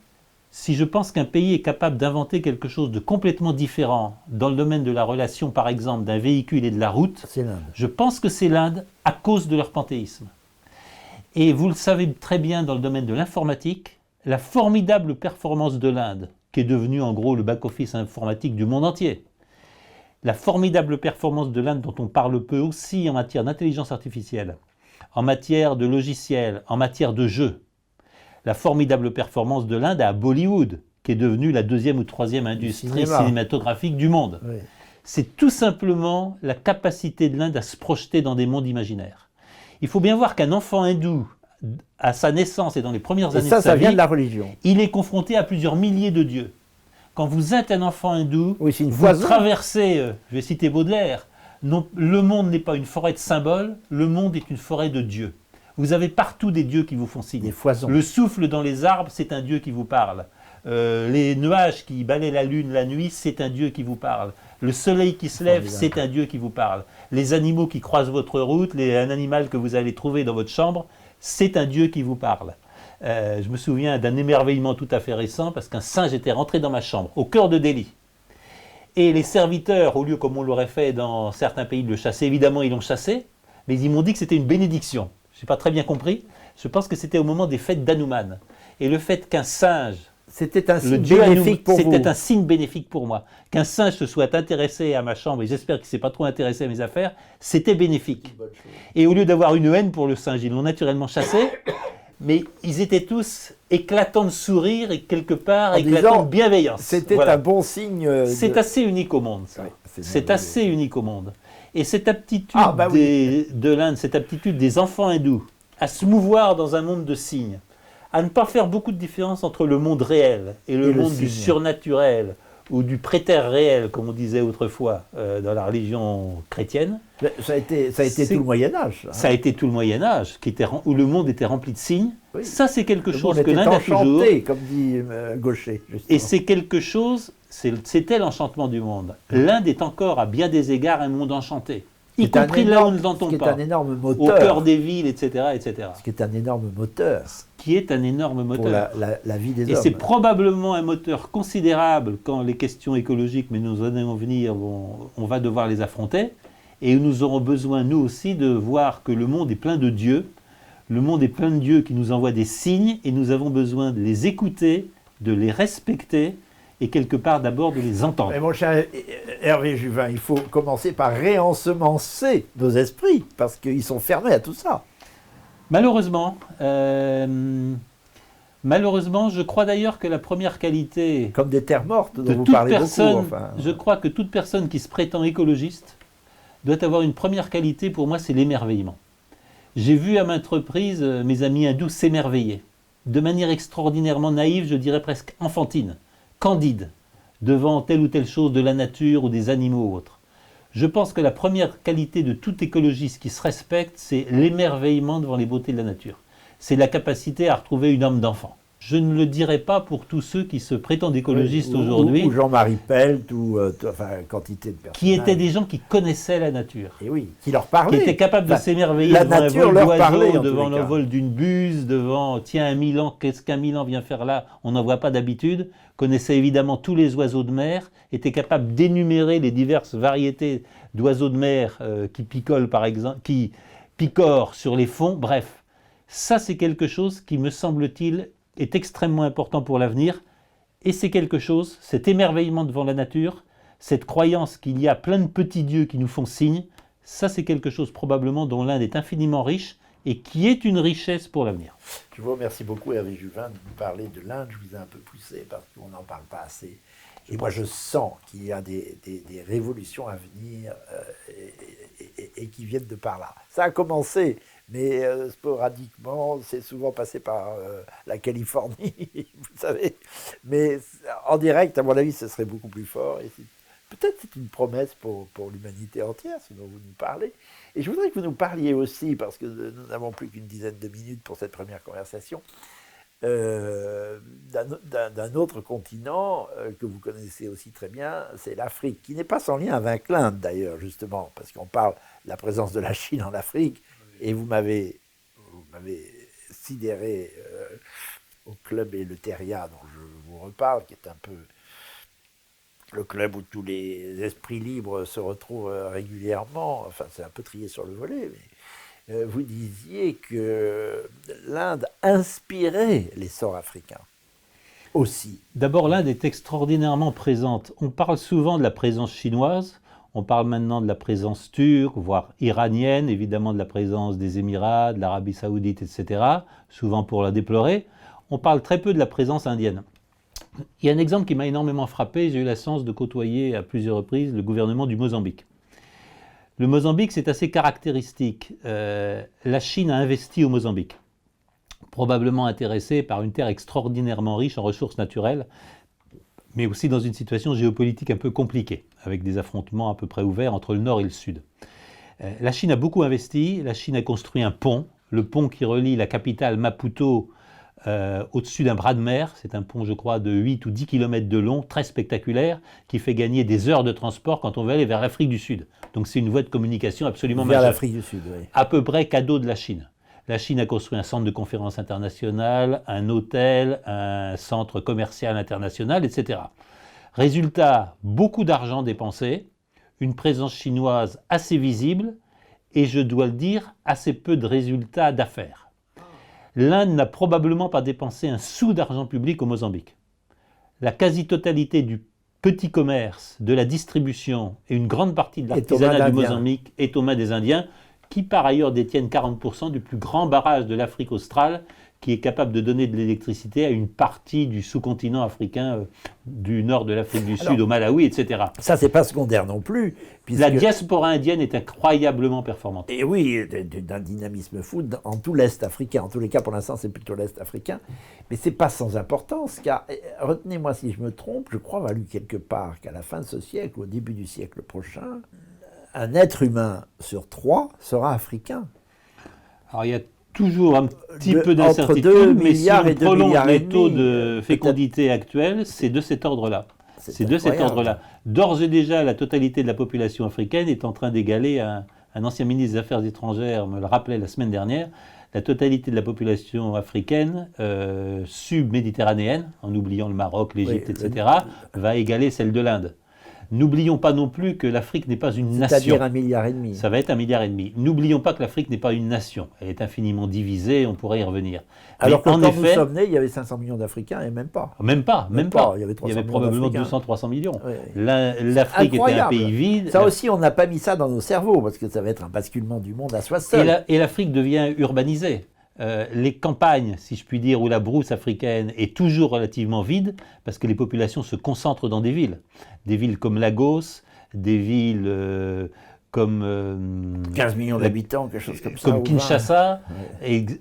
si je pense qu'un pays est capable d'inventer quelque chose de complètement différent dans le domaine de la relation, par exemple, d'un véhicule et de la route, je pense que c'est l'Inde à cause de leur panthéisme. Et vous le savez très bien dans le domaine de l'informatique, la formidable performance de l'Inde, qui est devenue en gros le back-office informatique du monde entier, la formidable performance de l'Inde dont on parle peu aussi en matière d'intelligence artificielle, en matière de logiciels, en matière de jeux, la formidable performance de l'Inde à Bollywood, qui est devenue la deuxième ou troisième industrie cinématographique du monde. Oui. c'est tout simplement la capacité de l'Inde à se projeter dans des mondes imaginaires. Il faut bien voir qu'un enfant hindou, à sa naissance et dans les premières années de sa ça vie, vient de la religion. il est confronté à plusieurs milliers de dieux. Quand vous êtes un enfant hindou, Oui, c'est une vous foison. traversez, je vais citer Baudelaire, non, le monde n'est pas une forêt de symboles, le monde est une forêt de dieux. Vous avez partout des dieux qui vous font signe. Des foisons. Le souffle dans les arbres, c'est un dieu qui vous parle. Les nuages qui balaient la lune la nuit, c'est un dieu qui vous parle. Le soleil qui se lève, c'est un dieu qui vous parle. Les animaux qui croisent votre route, un animal que vous allez trouver dans votre chambre, c'est un dieu qui vous parle. Je me souviens d'un émerveillement tout à fait récent parce qu'un singe était rentré dans ma chambre, au cœur de Delhi. Et les serviteurs, au lieu comme on l'aurait fait dans certains pays de le chasser, évidemment ils l'ont chassé, mais ils m'ont dit que c'était une bénédiction. Je n'ai pas très bien compris. Je pense que c'était au moment des fêtes d'Hanuman. Et le fait qu'un singe, C'était un le signe dieu bénéfique pour vous. c'était un signe bénéfique pour moi. Qu'un singe se soit intéressé à ma chambre, et j'espère qu'il ne s'est pas trop intéressé à mes affaires, c'était bénéfique. Et au lieu d'avoir une haine pour le singe, ils l'ont naturellement chassé, mais ils étaient tous éclatants de sourire et quelque part En éclatants disant, de bienveillance. C'était Voilà. un bon signe. C'est assez unique au monde, ça. Ouais, C'est merveilleux. assez unique au monde. Et cette aptitude Oui. de l'Inde, cette aptitude des enfants hindous à se mouvoir dans un monde de signes, à ne pas faire beaucoup de différence entre le monde réel et le monde du signe. surnaturel ou du prétère réel, comme on disait autrefois dans la religion chrétienne. Ça a été tout le Moyen-Âge. Ça a été tout le Moyen-Âge, où le monde était rempli de signes. Oui. Ça, c'est quelque Le chose monde que était l'Inde a toujours. enchanté, comme dit Gaucher. Justement. Et c'est quelque chose, c'était l'enchantement du monde. L'Inde est encore, à bien des égards, un monde enchanté. Y C'est un compris là où on ne ce l'entend qui est pas. un énorme Au moteur. cœur des villes, etc., etc. Ce qui est un énorme moteur Qui est un énorme pour moteur. la vie des Et hommes. c'est probablement un moteur considérable quand les questions écologiques, mais nous allons venir, on va devoir les affronter. Et nous aurons besoin, nous aussi, de voir que le monde est plein de dieux. Le monde est plein de dieux qui nous envoient des signes et nous avons besoin de les écouter, de les respecter et quelque part d'abord de les entendre. Mais mon cher Hervé Juvin, il faut commencer par réensemencer nos esprits, parce qu'ils sont fermés à tout ça. Malheureusement, je crois d'ailleurs que la première qualité Comme des terres mortes dont de vous toute parlez personne, beaucoup. Enfin. je crois que toute personne qui se prétend écologiste doit avoir une première qualité, pour moi, c'est l'émerveillement. J'ai vu à maintes reprises mes amis hindous s'émerveiller, de manière extraordinairement naïve, je dirais presque enfantine, candide, devant telle ou telle chose de la nature ou des animaux ou autres. Je pense que la première qualité de tout écologiste qui se respecte, c'est l'émerveillement devant les beautés de la nature. C'est la capacité à retrouver une âme d'enfant. Je ne le dirai pas pour tous ceux qui se prétendent écologistes aujourd'hui, Ou Jean-Marie Pelt, ou enfin, quantité de personnes. qui étaient des gens qui connaissaient la nature, Et oui, qui leur qui parlaient. étaient capables de Enfin, s'émerveiller la devant un nature vol leur parlait, d'oiseaux, en tous devant les le cas. vol d'une buse, devant, tiens, un milan, qu'est-ce qu'un milan vient faire là? On n'en voit pas d'habitude. Connaissaient évidemment tous les oiseaux de mer, étaient capables d'énumérer les diverses variétés d'oiseaux de mer qui picolent, par exemple, qui picorent sur les fonds. Bref, ça c'est quelque chose qui, me semble-t-il, est extrêmement important pour l'avenir. Et c'est quelque chose, cet émerveillement devant la nature, cette croyance qu'il y a plein de petits dieux qui nous font signe, ça c'est quelque chose probablement dont l'Inde est infiniment riche et qui est une richesse pour l'avenir. Je vous remercie beaucoup, Hervé Juvin, de nous parler de l'Inde. Je vous ai un peu poussé parce qu'on n'en parle pas assez. Et moi, je sens qu'il y a des révolutions à venir et qui viennent de par là. Ça a commencé, mais sporadiquement, c'est souvent passé par la Californie, vous savez. Mais en direct, à mon avis, ce serait beaucoup plus fort. Et peut-être c'est une promesse pour l'humanité entière, ce dont vous nous parlez. Et je voudrais que vous nous parliez aussi, parce que nous n'avons plus qu'une dizaine de minutes pour cette première conversation, d'un autre continent que vous connaissez aussi très bien, c'est l'Afrique, qui n'est pas sans lien avec l'Inde d'ailleurs, justement, parce qu'on parle de la présence de la Chine en Afrique, et vous m'avez sidéré au club Eleutheria, dont je vous reparle, qui est un peu le club où tous les esprits libres se retrouvent régulièrement. Enfin, c'est un peu trié sur le volet, mais vous disiez que l'Inde inspirait l'essor africain aussi. D'abord, l'Inde est extraordinairement présente. On parle souvent de la présence chinoise, on parle maintenant de la présence turque, voire iranienne, évidemment de la présence des Émirats, de l'Arabie Saoudite, etc., souvent pour la déplorer. On parle très peu de la présence indienne. Il y a un exemple qui m'a énormément frappé. J'ai eu la chance de côtoyer à plusieurs reprises le gouvernement du Mozambique. Le Mozambique, c'est assez caractéristique. La Chine a investi au Mozambique, probablement intéressée par une terre extraordinairement riche en ressources naturelles, mais aussi dans une situation géopolitique un peu compliquée, avec des affrontements à peu près ouverts entre le nord et le sud. La Chine a beaucoup investi. La Chine a construit un pont, le pont qui relie la capitale Maputo au-dessus d'un bras de mer. C'est un pont, je crois, de 8 ou 10 km de long, très spectaculaire, qui fait gagner des heures de transport quand on veut aller vers l'Afrique du Sud. Donc c'est une voie de communication absolument majeure. Vers l'Afrique du Sud, oui. À peu près cadeau de la Chine. La Chine a construit un centre de conférence international, un hôtel, un centre commercial international, etc. Résultat, beaucoup d'argent dépensé, une présence chinoise assez visible et, je dois le dire, assez peu de résultats d'affaires. L'Inde n'a probablement pas dépensé un sou d'argent public au Mozambique. La quasi-totalité du petit commerce, de la distribution et une grande partie de l'artisanat du Mozambique est aux mains des Indiens, qui par ailleurs détiennent 40% du plus grand barrage de l'Afrique australe, qui est capable de donner de l'électricité à une partie du sous-continent africain du nord de l'Afrique du Sud, au Malawi, etc. Ça, c'est pas secondaire non plus. La diaspora indienne est incroyablement performante. Et oui, d'un dynamisme fou en tout l'Est africain. En tous les cas, pour l'instant, c'est plutôt l'Est africain. Mais c'est pas sans importance, car, retenez-moi si je me trompe, je crois avoir lu quelque part qu'à la fin de ce siècle, au début du siècle prochain, un être humain sur 3 sera africain. Alors, il y a toujours un petit peu d'incertitude, mais si on prolonge les taux de fécondité actuels, c'est de cet ordre-là. C'est de cet ordre-là. D'ores et déjà, la totalité de la population africaine est en train d'égaler, un ancien ministre des Affaires étrangères me le rappelait la semaine dernière, la totalité de la population africaine sub-méditerranéenne, en oubliant le Maroc, l'Égypte, etc., va égaler celle de l'Inde. N'oublions pas non plus que l'Afrique n'est pas une nation. C'est-à-dire 1,5 milliard. Ça va être 1,5 milliard. N'oublions pas que l'Afrique n'est pas une nation. Elle est infiniment divisée, on pourrait y revenir. Alors que quand nous sommes nés, il y avait 500 millions d'Africains et même pas. Même pas. Il y avait probablement 200-300 millions. Oui. L'Afrique était un pays vide. Ça aussi, on n'a pas mis ça dans nos cerveaux, parce que ça va être un basculement du monde à soi seul. Et l'Afrique devient urbanisée. Les campagnes, si je puis dire, où la brousse africaine est toujours relativement vide, parce que les populations se concentrent dans des villes comme Lagos, des villes comme 15 millions d'habitants, quelque chose comme ça. Comme Kinshasa,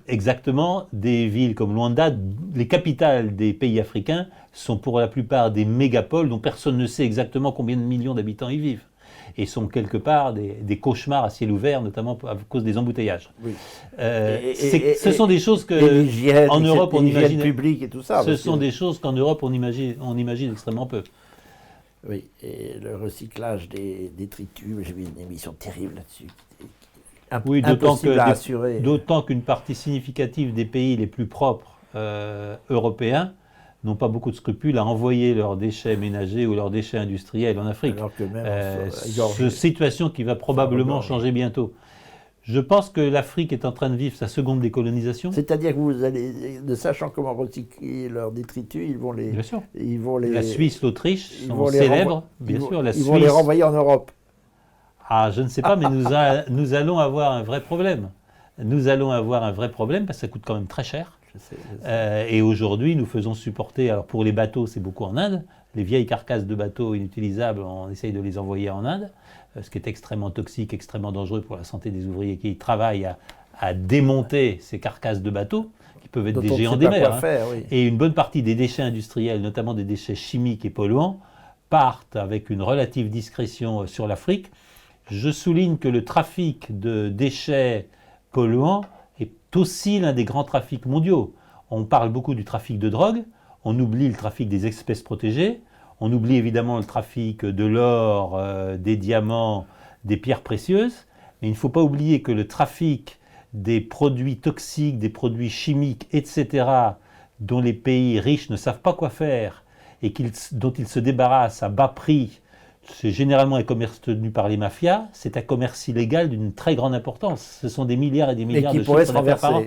exactement, des villes comme Luanda. Les capitales des pays africains sont pour la plupart des mégapoles dont personne ne sait exactement combien de millions d'habitants y vivent. Et sont quelque part des cauchemars à ciel ouvert, notamment à cause des embouteillages. Oui. Ce sont des choses que en Europe on imagine public et tout ça. Ce sont des choses qu'en Europe on imagine extrêmement peu. Oui, et le recyclage des détritus, j'ai vu une émission terrible là-dessus. Oui, d'autant qu'une partie significative des pays les plus propres européens n'ont pas beaucoup de scrupules à envoyer leurs déchets ménagers ou leurs déchets industriels en Afrique. Alors que même situation qui va probablement changer bientôt. Je pense que l'Afrique est en train de vivre sa seconde décolonisation. C'est-à-dire que vous allez, ne sachant comment recycler leurs détritus, ils vont les... Bien sûr. La Suisse, l'Autriche sont célèbres, bien sûr. Ils vont les renvoyer en Europe. Ah, je ne sais pas, mais nous allons avoir un vrai problème. Nous allons avoir un vrai problème parce que ça coûte quand même très cher. Je sais. Et aujourd'hui, nous faisons supporter, alors pour les bateaux, c'est beaucoup en Inde, les vieilles carcasses de bateaux inutilisables, on essaye de les envoyer en Inde, ce qui est extrêmement toxique, extrêmement dangereux pour la santé des ouvriers qui travaillent à démonter ces carcasses de bateaux, qui peuvent être des géants des mers. Oui. Et une bonne partie des déchets industriels, notamment des déchets chimiques et polluants, partent avec une relative discrétion sur l'Afrique. Je souligne que le trafic de déchets polluants est aussi l'un des grands trafics mondiaux. On parle beaucoup du trafic de drogue, on oublie le trafic des espèces protégées, on oublie évidemment le trafic de l'or, des diamants, des pierres précieuses, mais il ne faut pas oublier que le trafic des produits toxiques, des produits chimiques, etc., dont les pays riches ne savent pas quoi faire et dont ils se débarrassent à bas prix, c'est généralement un commerce tenu par les mafias, c'est un commerce illégal d'une très grande importance. Ce sont des milliards et des milliards de chiffres d'affaires par an.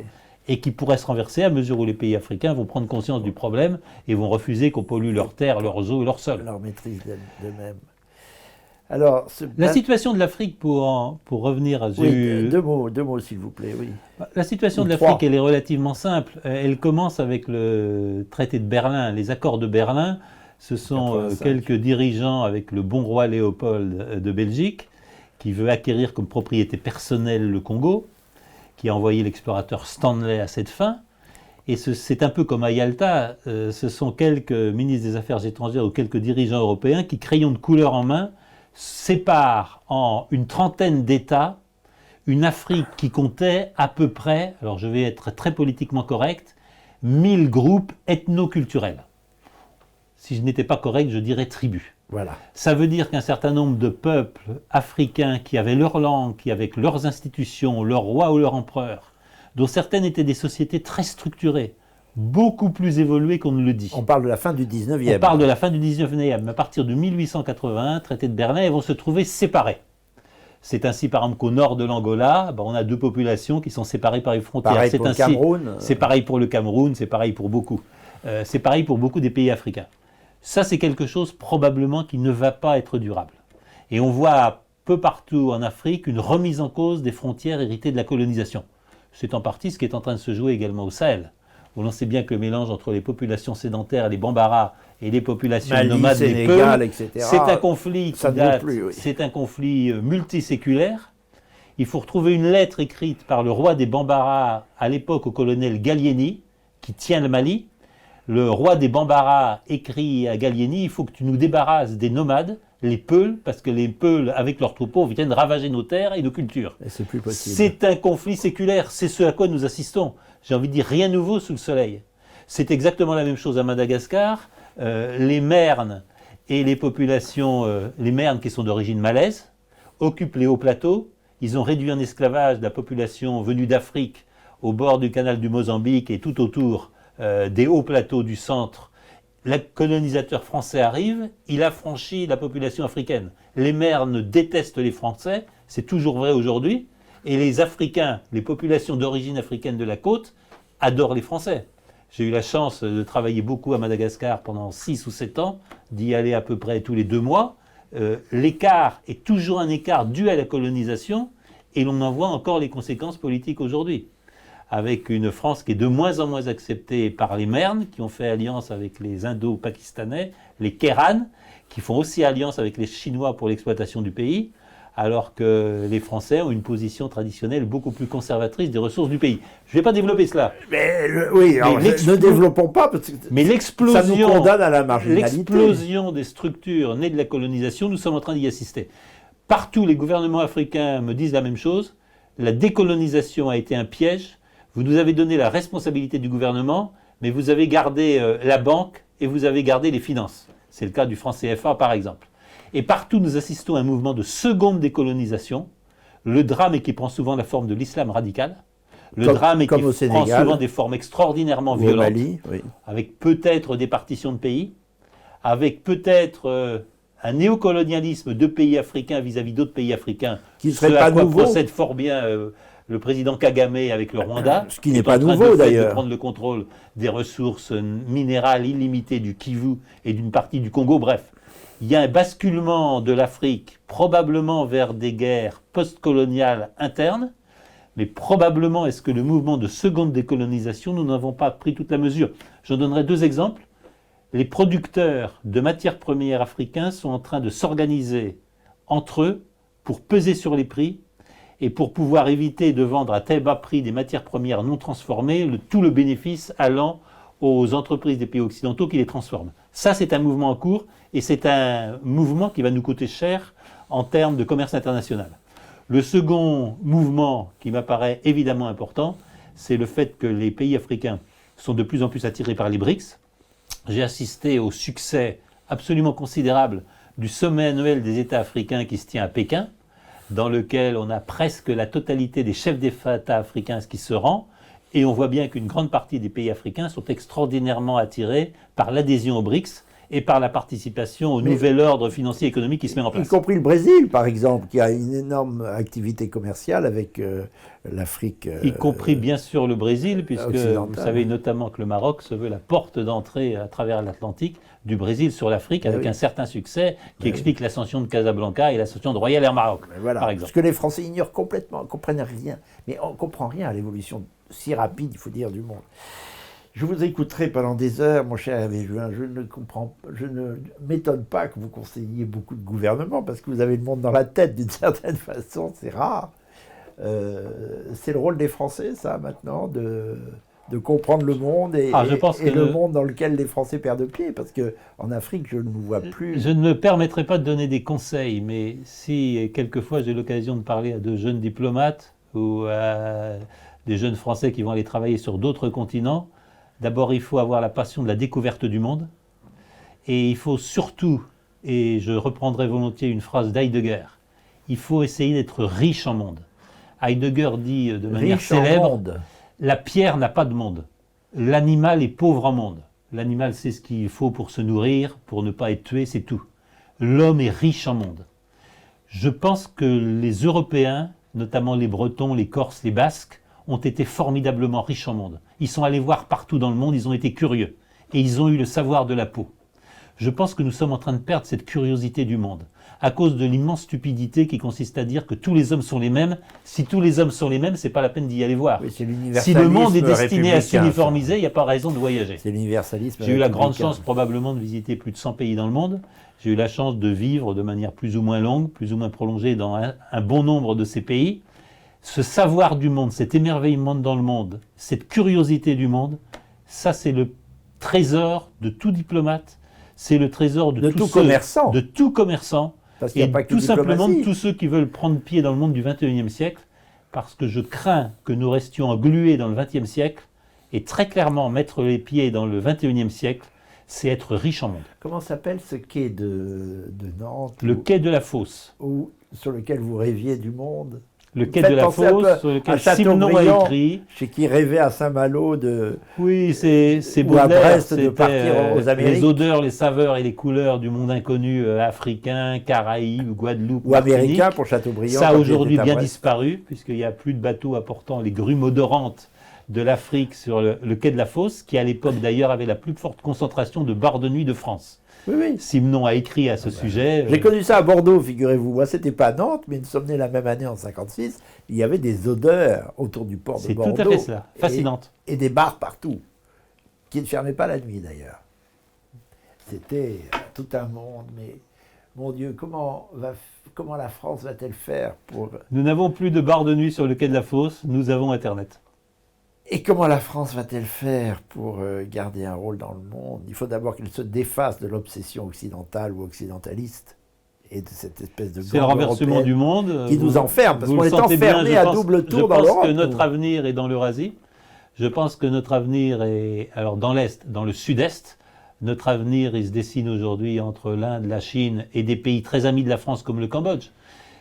Et qui pourraient se renverser à mesure où les pays africains vont prendre conscience du problème et vont refuser qu'on pollue leurs terres, leurs eaux et leurs sols. Leur maîtrise d'eux-mêmes. Alors, La situation de l'Afrique, pour revenir à... oui, deux mots s'il vous plaît, oui. La situation Ou de l'Afrique, trois. elle est relativement simple. Elle commence avec le traité de Berlin, les accords de Berlin. Ce sont 85. quelques dirigeants avec le bon roi Léopold de Belgique, qui veut acquérir comme propriété personnelle le Congo, qui a envoyé l'explorateur Stanley à cette fin. Et c'est un peu comme à Yalta, ce sont quelques ministres des Affaires étrangères ou quelques dirigeants européens qui, crayon de couleur en main, séparent en une trentaine d'États une Afrique qui comptait à peu près, alors je vais être très politiquement correct, 1000 groupes ethno-culturels. Si je n'étais pas correct, je dirais tribus. Voilà. Ça veut dire qu'un certain nombre de peuples africains qui avaient leur langue, qui avaient leurs institutions, leur roi ou leur empereur, dont certaines étaient des sociétés très structurées, beaucoup plus évoluées qu'on ne le dit. On parle de la fin du 19e. On parle de la fin du 19e, mais à partir de 1881, traité de Berlin, ils vont se trouver séparés. C'est ainsi, par exemple, qu'au nord de l'Angola, on a deux populations qui sont séparées par les frontières. Pareil pour le Cameroun. C'est pareil pour le Cameroun, c'est pareil pour beaucoup. C'est pareil pour beaucoup des pays africains. Ça, c'est quelque chose probablement qui ne va pas être durable. Et on voit peu partout en Afrique une remise en cause des frontières héritées de la colonisation. C'est en partie ce qui est en train de se jouer également au Sahel, où l'on sait bien que le mélange entre les populations sédentaires, les Bambara, et les populations Mali, nomades des Sénégal, Peuls, etc. c'est un conflit Ça qui ne vaut date, plus, oui. c'est un conflit multiséculaire. Il faut retrouver une lettre écrite par le roi des Bambara à l'époque au colonel Gallieni, qui tient le Mali. Le roi des Bambara écrit à Gallieni, il faut que tu nous débarrasses des nomades, les Peuls, parce que les Peuls, avec leurs troupeaux, viennent ravager nos terres et nos cultures. Et c'est plus possible. C'est un conflit séculaire, c'est ce à quoi nous assistons. J'ai envie de dire rien de nouveau sous le soleil. C'est exactement la même chose à Madagascar. Les Mernes et les populations, les Mernes qui sont d'origine malaise, occupent les hauts plateaux. Ils ont réduit en esclavage la population venue d'Afrique au bord du canal du Mozambique et tout autour des hauts plateaux du centre. Le colonisateur français arrive, il affranchit la population africaine. Les Mernes détestent les Français, c'est toujours vrai aujourd'hui, et les Africains, les populations d'origine africaine de la côte, adorent les Français. J'ai eu la chance de travailler beaucoup à Madagascar pendant 6 ou 7 ans, d'y aller à peu près tous les 2 mois. L'écart est toujours un écart dû à la colonisation, et l'on en voit encore les conséquences politiques aujourd'hui. Avec une France qui est de moins en moins acceptée par les Mernes, qui ont fait alliance avec les Indo-Pakistanais, les Kéranes, qui font aussi alliance avec les Chinois pour l'exploitation du pays, alors que les Français ont une position traditionnelle beaucoup plus conservatrice des ressources du pays. Je ne vais pas développer cela. Mais oui, alors, ne développons pas, parce que Mais ça nous condamne à la marginalité. L'explosion des structures nées de la colonisation, nous sommes en train d'y assister. Partout, les gouvernements africains me disent la même chose. La décolonisation a été un piège. Vous nous avez donné la responsabilité du gouvernement, mais vous avez gardé la banque et vous avez gardé les finances. C'est le cas du franc CFA, par exemple. Et partout, nous assistons à un mouvement de seconde décolonisation. Le drame est qui prend souvent la forme de l'islam radical. Le drame est qui prend souvent des formes extraordinairement violentes, Mali, oui. avec peut-être des partitions de pays, avec peut-être un néocolonialisme de pays africains vis-à-vis d'autres pays africains, qui ne serait pas nouveau. Procède fort bien le président Kagame avec le Rwanda, ce qui n'est pas nouveau d'ailleurs, de prendre le contrôle des ressources minérales illimitées du Kivu et d'une partie du Congo. Bref, il y a un basculement de l'Afrique probablement vers des guerres post-coloniales internes, mais probablement est-ce que le mouvement de seconde décolonisation, nous n'avons pas pris toute la mesure. J'en donnerai 2 exemples. Les producteurs de matières premières africains sont en train de s'organiser entre eux pour peser sur les prix et pour pouvoir éviter de vendre à tel bas prix des matières premières non transformées, tout le bénéfice allant aux entreprises des pays occidentaux qui les transforment. Ça, c'est un mouvement en cours et c'est un mouvement qui va nous coûter cher en termes de commerce international. Le second mouvement qui m'apparaît évidemment important, c'est le fait que les pays africains sont de plus en plus attirés par les BRICS. J'ai assisté au succès absolument considérable du sommet annuel des États africains qui se tient à Pékin, dans lequel on a presque la totalité des chefs d'État africains qui se rend, et on voit bien qu'une grande partie des pays africains sont extraordinairement attirés par l'adhésion aux BRICS, et par la participation au nouvel ordre financier et économique qui se met en place. Y compris le Brésil, par exemple, qui a une énorme activité commerciale avec l'Afrique. Y compris bien sûr le Brésil, puisque vous savez notamment que le Maroc se veut la porte d'entrée à travers l'Atlantique du Brésil sur l'Afrique, avec un certain succès qui explique l'ascension de Casablanca et l'ascension de Royal Air Maroc, par exemple. Ce que les Français ignorent complètement, ne comprennent rien. Mais on ne comprend rien à l'évolution si rapide, il faut dire, du monde. Je vous écouterai pendant des heures, mon cher Hervé Juin. Je ne m'étonne pas que vous conseilliez beaucoup de gouvernements, parce que vous avez le monde dans la tête d'une certaine façon, c'est rare. C'est le rôle des Français, ça, maintenant, de comprendre le monde et le monde dans lequel les Français perdent pied, parce qu'en Afrique, je ne vous vois plus. Je ne me permettrai pas de donner des conseils, mais si quelquefois j'ai l'occasion de parler à de jeunes diplomates ou à des jeunes Français qui vont aller travailler sur d'autres continents, d'abord, il faut avoir la passion de la découverte du monde. Et il faut surtout, et je reprendrai volontiers une phrase d'Heidegger, il faut essayer d'être riche en monde. Heidegger dit de manière célèbre, la pierre n'a pas de monde. L'animal est pauvre en monde. L'animal sait ce qu'il faut pour se nourrir, pour ne pas être tué, c'est tout. L'homme est riche en monde. Je pense que les Européens, notamment les Bretons, les Corses, les Basques, ont été formidablement riches en monde. Ils sont allés voir partout dans le monde, ils ont été curieux. Et ils ont eu le savoir de la peau. Je pense que nous sommes en train de perdre cette curiosité du monde, à cause de l'immense stupidité qui consiste à dire que tous les hommes sont les mêmes. Si tous les hommes sont les mêmes, c'est pas la peine d'y aller voir. Oui, si le monde est destiné à s'uniformiser, il n'y a pas raison de voyager. C'est l'universalisme. J'ai eu la grande chance probablement de visiter plus de 100 pays dans le monde. J'ai eu la chance de vivre de manière plus ou moins longue, plus ou moins prolongée dans un bon nombre de ces pays. Ce savoir du monde, cet émerveillement dans le monde, cette curiosité du monde, ça c'est le trésor de tout diplomate, c'est le trésor de tout commerçant. De tout commerçant, parce qu'il n'y a pas que tout simplement de tous ceux qui veulent prendre pied dans le monde du XXIe siècle, parce que je crains que nous restions englués dans le XXe siècle, et très clairement mettre les pieds dans le XXIe siècle, c'est être riche en monde. Comment s'appelle ce quai de Nantes? Le quai de la Fosse. Sur lequel vous rêviez du monde? Le quai de la Fosse, sur lequel Simenon a écrit. Chez qui rêvait à Saint-Malo de. Oui, c'est Baudelaire, à Brest de partir aux Amériques. Les odeurs, les saveurs et les couleurs du monde inconnu africain, Caraïbes, Guadeloupe, ou américain pour Châteaubriand. Ça a aujourd'hui bien disparu, puisqu'il n'y a plus de bateaux apportant les grumes odorantes de l'Afrique sur le quai de la Fosse, qui à l'époque d'ailleurs avait la plus forte concentration de bars de nuit de France. Oui, oui. Simenon a écrit à ce sujet. J'ai connu ça à Bordeaux, figurez-vous. Moi, c'était pas à Nantes, mais nous sommes nés la même année en 1956. Il y avait des odeurs autour du port de Bordeaux. C'est tout à fait ça, fascinante. Et des bars partout, qui ne fermaient pas la nuit d'ailleurs. C'était tout un monde, mais mon Dieu, comment la France va-t-elle faire pour... Nous n'avons plus de bars de nuit sur le quai de la Fosse, nous avons Internet. Et comment la France va-t-elle faire pour garder un rôle dans le monde? Il faut d'abord qu'elle se défasse de l'obsession occidentale ou occidentaliste et de cette espèce de... C'est le renversement du monde qui nous enferme, parce qu'on est enfermé à double tour dans l'Europe. Je pense que notre avenir est dans l'Eurasie. Je pense que notre avenir est, alors dans l'Est, dans le Sud-Est. Notre avenir, il se dessine aujourd'hui entre l'Inde, la Chine et des pays très amis de la France comme le Cambodge.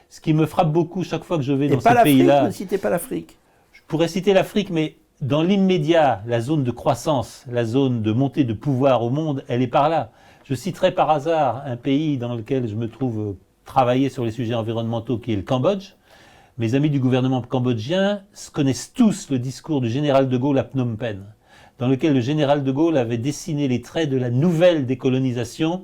Ce qui me frappe beaucoup chaque fois que je vais dans ces pays-là... Ne citez pas l'Afrique. Je pourrais citer l'Afrique, mais... Dans l'immédiat, la zone de croissance, la zone de montée de pouvoir au monde, elle est par là. Je citerai par hasard un pays dans lequel je me trouve travailler sur les sujets environnementaux, qui est le Cambodge. Mes amis du gouvernement cambodgien connaissent tous le discours du général de Gaulle à Phnom Penh, dans lequel le général de Gaulle avait dessiné les traits de la nouvelle décolonisation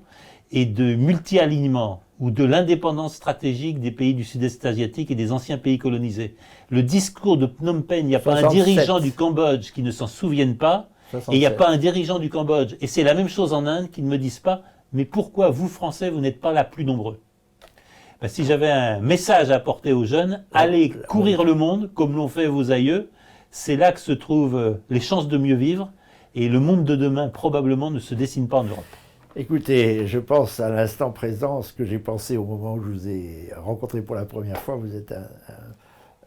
et de multi-alignement, ou de l'indépendance stratégique des pays du sud-est asiatique et des anciens pays colonisés. Le discours de Phnom Penh, il n'y a pas un dirigeant du Cambodge qui ne s'en souvienne pas, 67. Et il n'y a pas un dirigeant du Cambodge. Et c'est la même chose en Inde, qui ne me disent pas, mais pourquoi vous, Français, vous n'êtes pas là plus nombreux? Ben, si j'avais un message à apporter aux jeunes, allez courir le monde, comme l'ont fait vos aïeux, c'est là que se trouvent les chances de mieux vivre, et le monde de demain, probablement, ne se dessine pas en Europe. Écoutez, je pense à l'instant présent, ce que j'ai pensé au moment où je vous ai rencontré pour la première fois. Vous êtes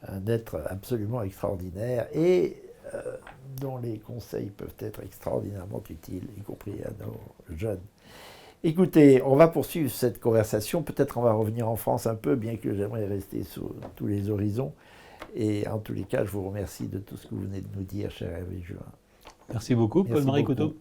un être absolument extraordinaire et dont les conseils peuvent être extraordinairement utiles, y compris à nos jeunes. Écoutez, on va poursuivre cette conversation. Peut-être on va revenir en France un peu, bien que j'aimerais rester sur tous les horizons. Et en tous les cas, je vous remercie de tout ce que vous venez de nous dire, cher Hervé Juin. Merci beaucoup, Paul-Marie Couteau.